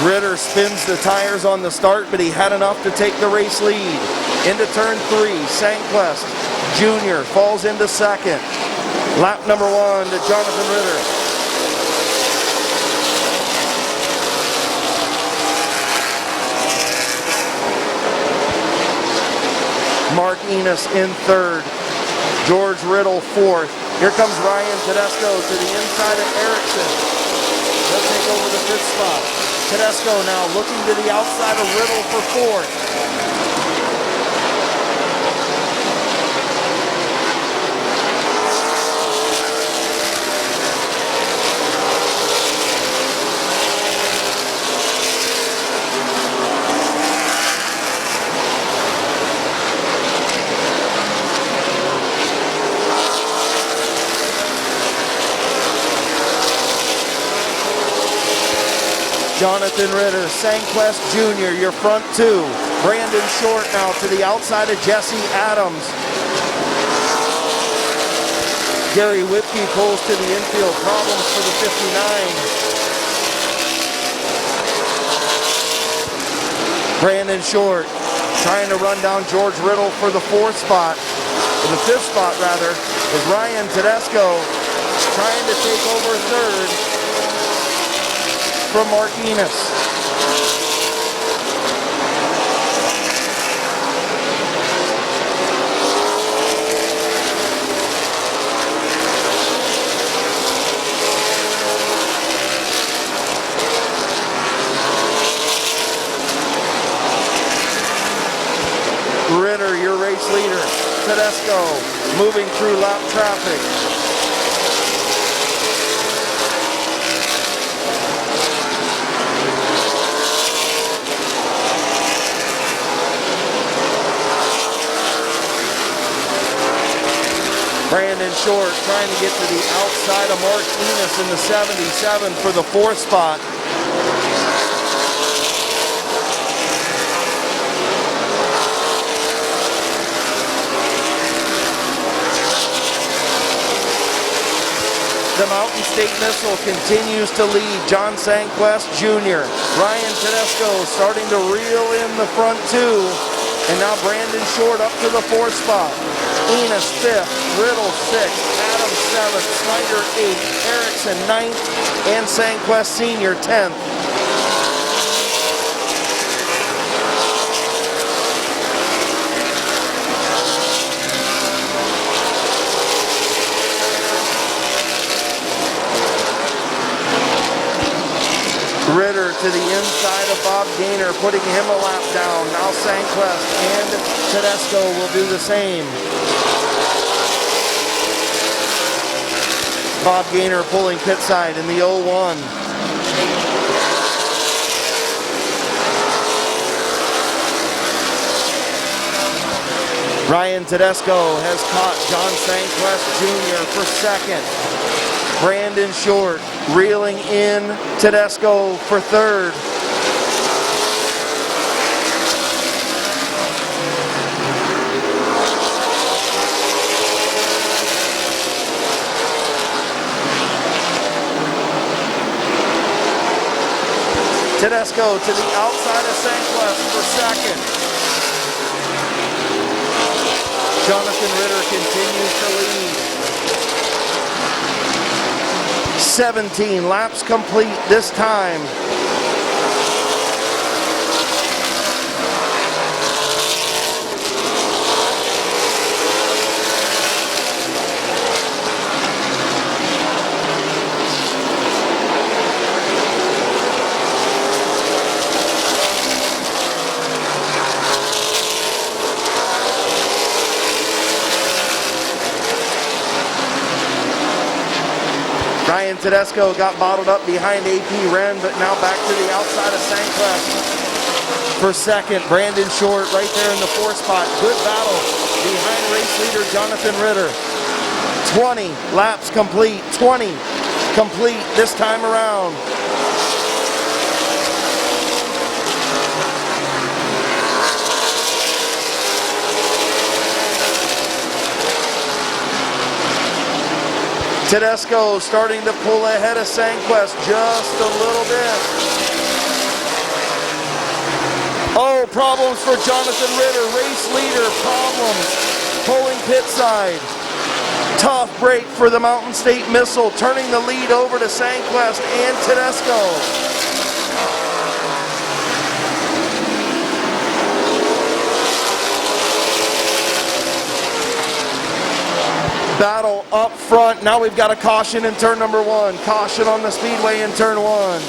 Ritter spins the tires on the start, but he had enough to take the race lead. Into turn 3, Sanquest Jr. falls into second. Lap number 1 to Jonathan Ritter. Mark Enos in third. George Riddle fourth. Here comes Ryan Tedesco to the inside of Erickson. He'll take over the 5th spot. Tedesco now looking to the outside of Riddle for 4th. Jonathan Ritter, Sanquest Jr., your front 2. Brandon Short now to the outside of Jesse Adams. Gary Whitke pulls to the infield. Problems for the 59. Brandon Short trying to run down George Riddle for the 4th spot. Or the 5th spot, rather, is Ryan Tedesco trying to take over 3rd. From Mark Enos. Ritter, your race leader. Tedesco moving through lap traffic. Brandon Short trying to get to the outside of Mark Enos in the 77 for the 4th spot. The Mountain State Missile continues to lead. John Sanquest Jr. Ryan Tedesco starting to reel in the front 2. And now Brandon Short up to the 4th spot. Enos 5th, Riddle 6th, Adams 7th, Snyder 8th, Erickson 9th, and Sanquest Sr. 10th. Ritter to the inside of Bob Gaynor, putting him a lap down. Now Sanquest and Tedesco will do the same. Bob Gaynor pulling pit side in the 01. Ryan Tedesco has caught John Sanquest Jr. for 2nd. Brandon Short reeling in Tedesco for 3rd. Tedesco to the outside of Sanquest for 2nd. Jonathan Ritter continues to lead. 17 laps complete this time. Ryan Tedesco got bottled up behind AP Wren, but now back to the outside of Sandquist for second. Brandon Short right there in the fourth spot. Good battle behind race leader Jonathan Ritter. 20 laps complete. 20 complete this time around. Tedesco starting to pull ahead of Sandquist just a little bit. Oh, problems for Jonathan Ritter, race leader, problems, pulling pit side. Tough break for the Mountain State Missile, turning the lead over to Sandquist and Tedesco. Battle up front. Now we've got a caution in turn number 1. Caution on the speedway in turn 1.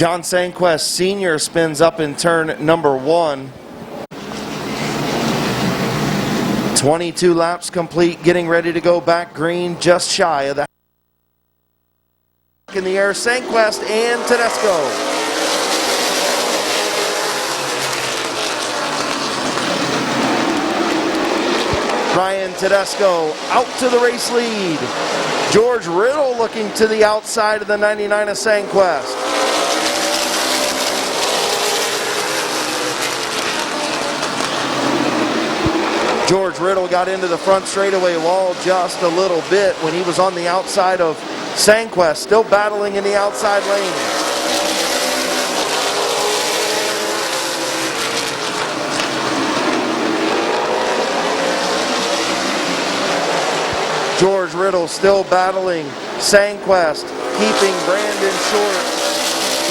John Sandquist Sr. spins up in turn number 1. 22 laps complete, getting ready to go back green, just shy of the in the air. Sandquist and Tedesco. Ryan Tedesco out to the race lead. George Riddle looking to the outside of the 99 of Sandquist. George Riddle got into the front straightaway wall just a little bit when he was on the outside of Sandquist, still battling in the outside lane. George Riddle still battling Sandquist, keeping Brandon Short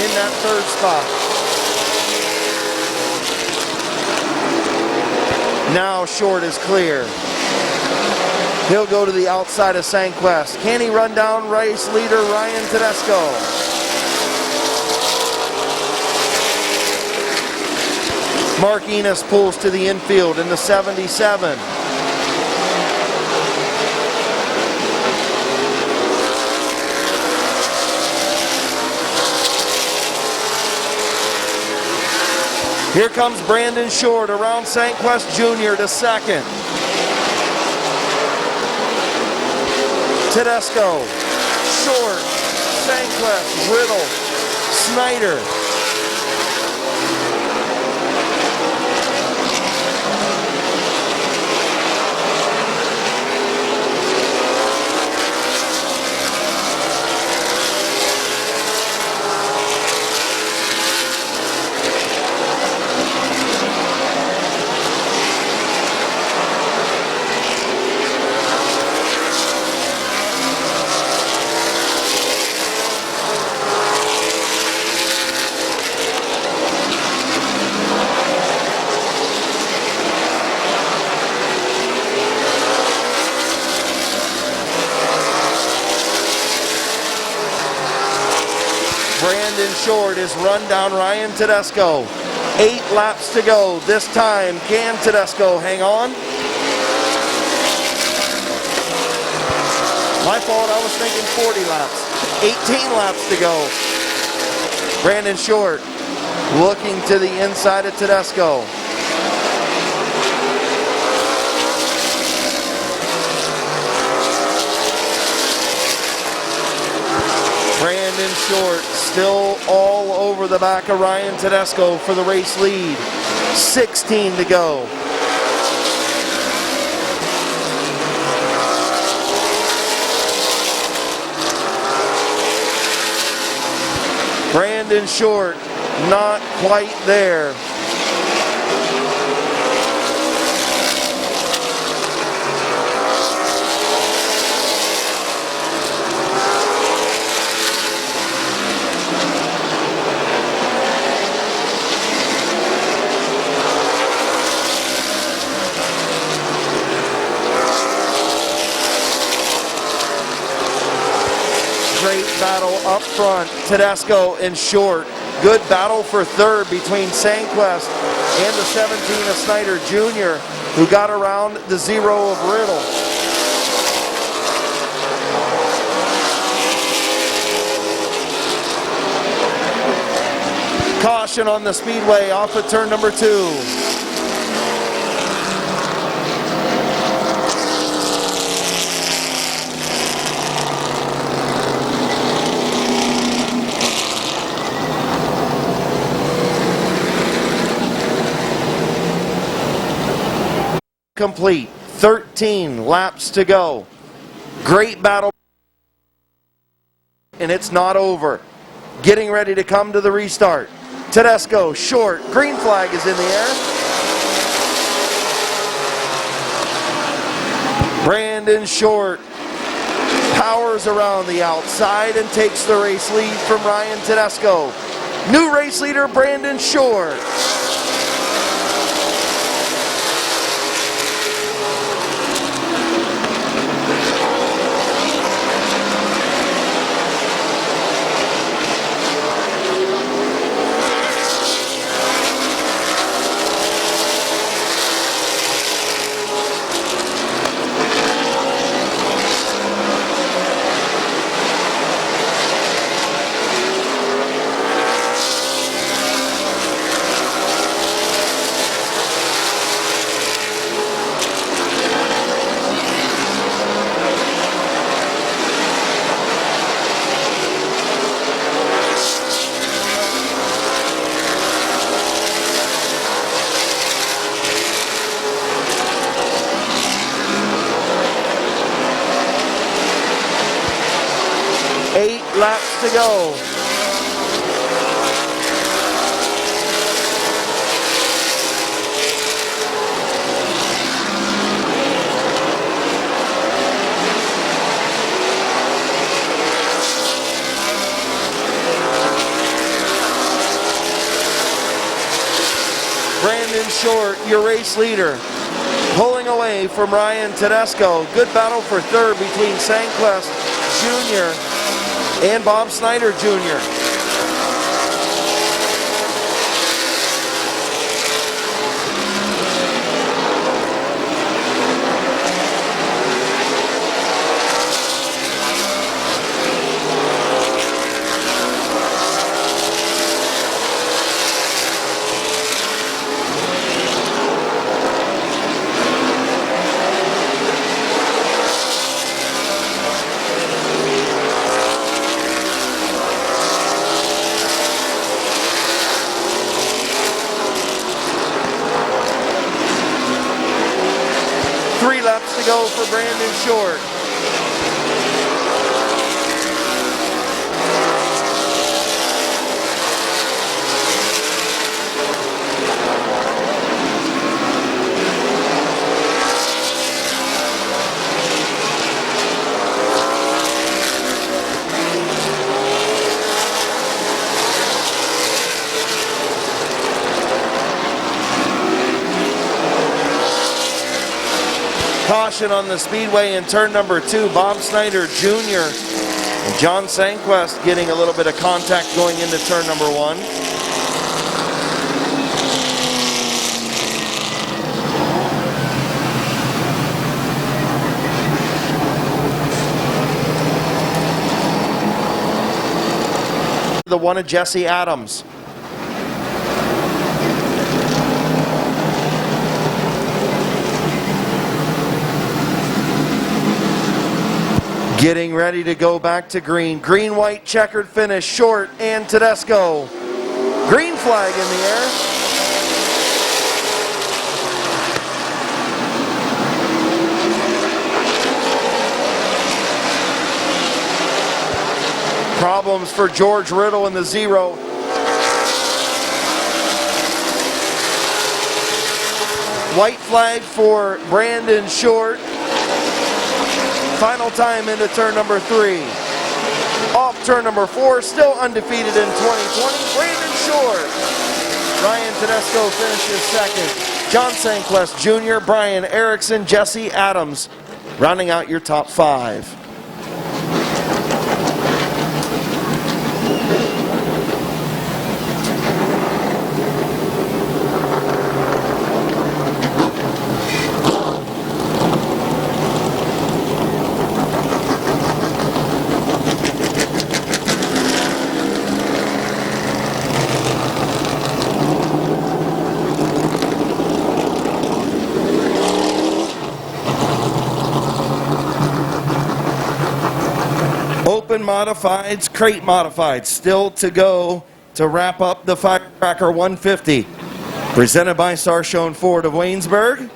in that third spot. Now Short is clear. He'll go to the outside of Sandquist. Can he run down race leader Ryan Tedesco? Mark Enos pulls to the infield in the 77. Here comes Brandon Short around Sandquist Jr. to second. Tedesco, Short, Sandquist, Riddle, Snyder. Brandon Short is run down Ryan Tedesco. 8 laps to go. This time, can Tedesco hang on? My fault, I was thinking 40 laps. 18 laps to go. Brandon Short looking to the inside of Tedesco. Brandon Short still all over the back of Ryan Tedesco for the race lead. 16 to go. Brandon Short not quite there. Great battle battle up front, Tedesco and Short. Good battle for third between Sandquist and the 17 of Snyder Jr., who got around the 0 of Riddle. Caution on the speedway off of turn number 2. Complete. 13 laps to go. Great battle. And it's not over. Getting ready to come to the restart. Tedesco, Short, green flag is in the air. Brandon Short powers around the outside and takes the race lead from Ryan Tedesco. New race leader, Brandon Short. Laps to go. Brandon Short, your race leader, pulling away from Ryan Tedesco. Good battle for third between Sandquist Jr. and Bob Snyder Jr. To go for Brandon Short. Caution on the speedway in turn number 2. Bob Snyder Jr. and John Sandquist getting a little bit of contact going into turn number 1. The one of Jesse Adams. Getting ready to go back to green. Green-white checkered finish. Short and Tedesco. Green flag in the air. Problems for George Riddle in the 0. White flag for Brandon Short. Final time into turn number 3. Off turn number 4, still undefeated in 2020, Brandon Short. Ryan Tedesco finishes second. John Sandquist Jr., Brian Erickson, Jesse Adams, rounding out your top 5. open modifieds, crate modifieds still to go to wrap up the Firecracker 150. Presented by Sarshone Ford of Waynesburg.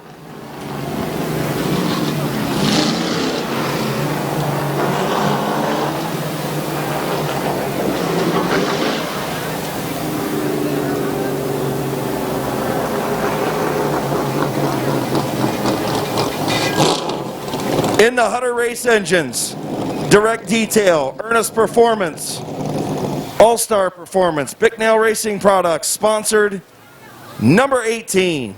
In the Hutter Race Engines, Direct Detail, Ernest Performance, All-Star Performance, Bicknell Racing Products, sponsored number 18.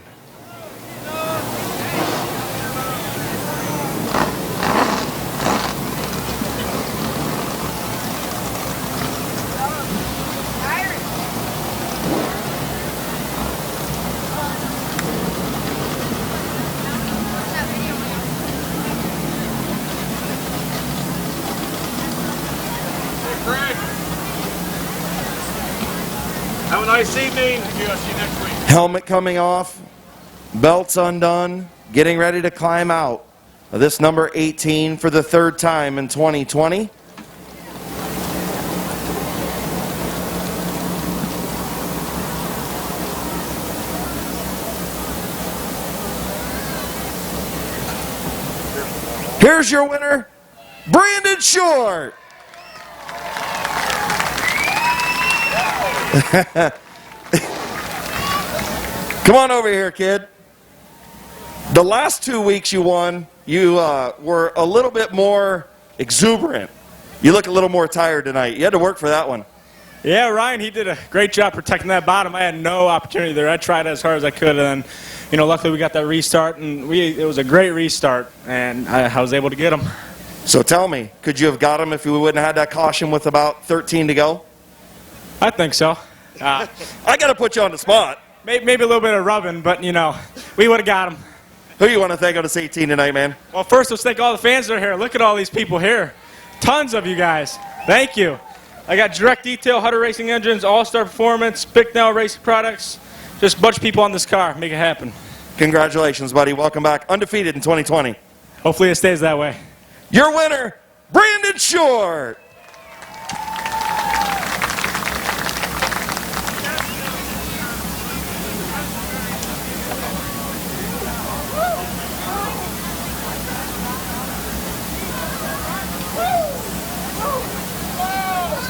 Have a nice evening. I'll see you next week. Helmet coming off, belts undone, getting ready to climb out of this number 18 for the third time in 2020. Here's your winner, Brandon Short. Come on over here, kid. The last 2 weeks you won, you were a little bit more exuberant. You look a little more tired tonight. You had to work for that one. Yeah, Ryan, he did a great job protecting that bottom. I had no opportunity there. I tried as hard as I could, and then, luckily we got that restart, and it was a great restart, and I was able to get him. So tell me, could you have got him if you wouldn't have had that caution with about 13 to go? I think so. I got to put you on the spot. Maybe a little bit of rubbing, but, we would have got him. Who you want to thank on this 18 tonight, man? Well, first, let's thank all the fans that are here. Look at all these people here. Tons of you guys. Thank you. I got Direct Detail, Hutter Racing Engines, All-Star Performance, Bicknell Racing Products. Just a bunch of people on this car. Make it happen. Congratulations, buddy. Welcome back. Undefeated in 2020. Hopefully it stays that way. Your winner, Brandon Short.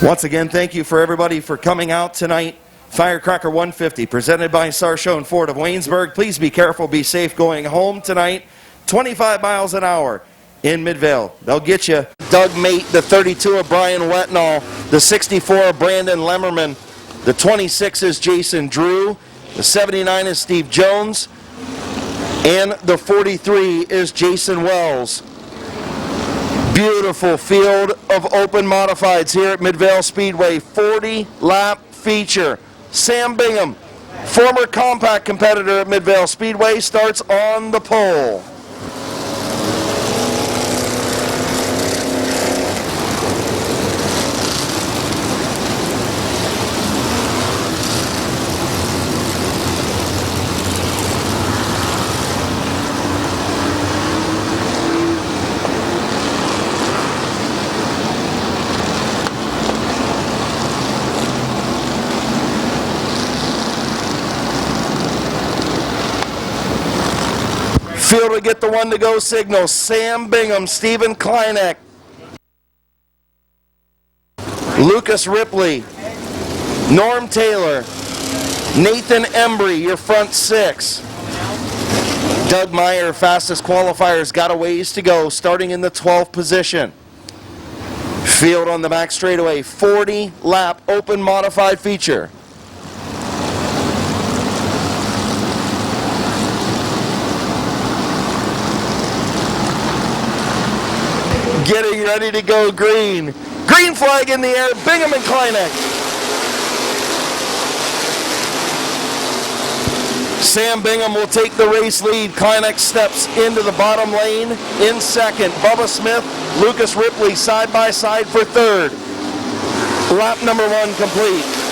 Once again, thank you for everybody for coming out tonight. Firecracker 150, presented by Sarshone Ford of Waynesburg. Please be careful, be safe going home tonight. 25 miles an hour in Midvale. They'll get you. Doug Mate, the 32 of Brian Wetnall, the 64 of Brandon Lemmerman, the 26 is Jason Drew, the 79 is Steve Jones, and the 43 is Jason Wells. Beautiful field of open modifieds here at Midvale Speedway. 40-lap feature. Sam Bingham, former compact competitor at Midvale Speedway, starts on the pole. Field to get the one to go signal. Sam Bingham, Stephen Kleineck, Lucas Ripley, Norm Taylor, Nathan Embry, your front six. Doug Meyer, fastest qualifiers, got a ways to go, starting in the 12th position. Field on the back straightaway, 40-lap open modified feature. Getting ready to go green. Green flag in the air, Bingham and Kleineck. Sam Bingham will take the race lead. Kleineck steps into the bottom lane in second. Bubba Smith, Lucas Ripley side by side for third. Lap number 1 complete.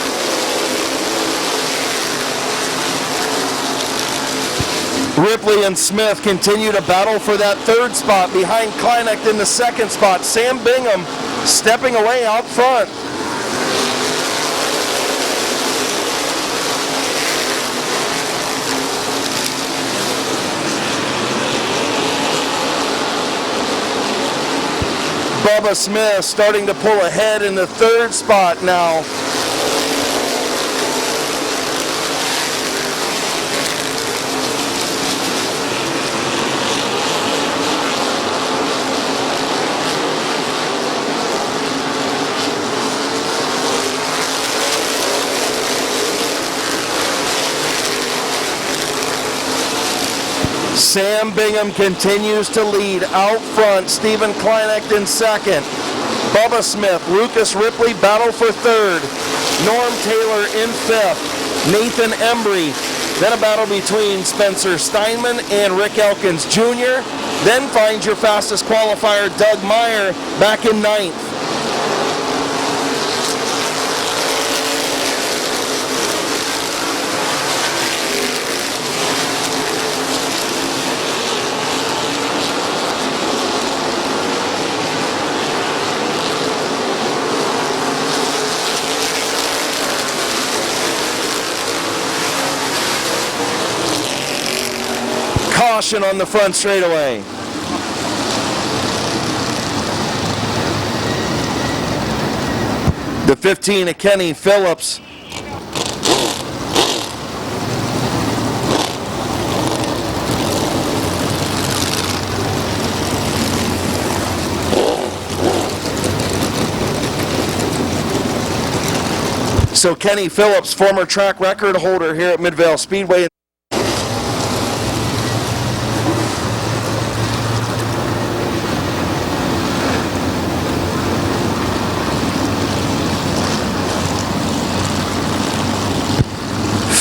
Ripley and Smith continue to battle for that third spot behind Kleineck in the second spot. Sam Bingham stepping away out front. Bubba Smith starting to pull ahead in the third spot now. Sam Bingham continues to lead out front. Stephen Kleinecht in second. Bubba Smith, Lucas Ripley battle for third. Norm Taylor in fifth. Nathan Embry. Then a battle between Spencer Steinman and Rick Elkins Jr. Then finds your fastest qualifier, Doug Meyer, back in ninth. Caution on the front straightaway. The 15 of Kenny Phillips. So Kenny Phillips, former track record holder here at Midvale Speedway.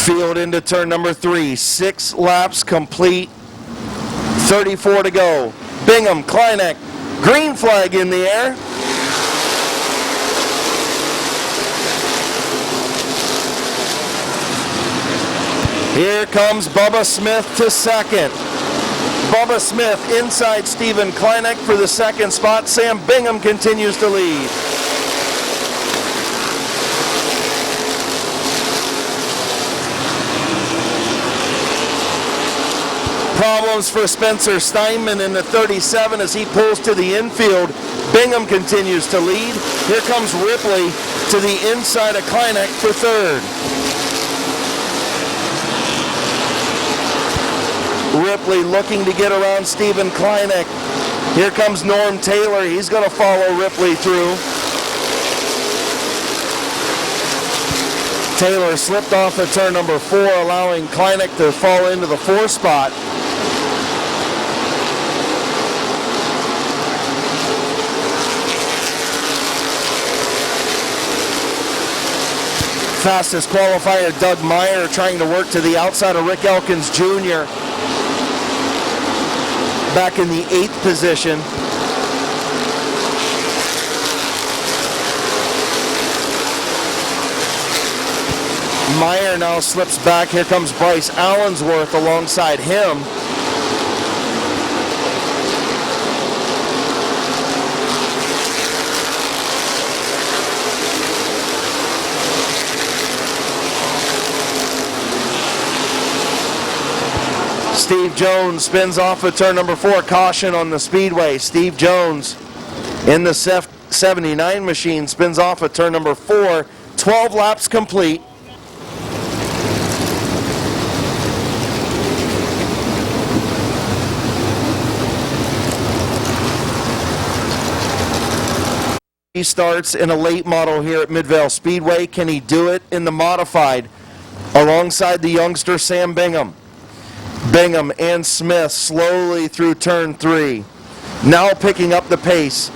Field into turn number 3. 6 laps complete. 34 to go. Bingham, Kleinecht, green flag in the air. Here comes Bubba Smith to second. Bubba Smith inside Stephen Kleinecht for the second spot. Sam Bingham continues to lead. Problems for Spencer Steinman in the 37 as he pulls to the infield. Bingham continues to lead. Here comes Ripley to the inside of Kleinecht for third. Ripley looking to get around Stephen Kleinecht. Here comes Norm Taylor. He's going to follow Ripley through. Taylor slipped off at turn number 4, allowing Kleinecht to fall into the 4th spot. Fastest qualifier, Doug Meyer, trying to work to the outside of Rick Elkins Jr. Back in the 8th position. Meyer now slips back. Here comes Bryce Allensworth alongside him. Steve Jones spins off at turn number 4. Caution on the speedway. Steve Jones in the 79 machine spins off at turn number 4. 12 laps complete. He starts in a late model here at Midvale Speedway. Can he do it in the modified alongside the youngster Sam Bingham? Bingham and Smith slowly through turn 3. Now picking up the pace.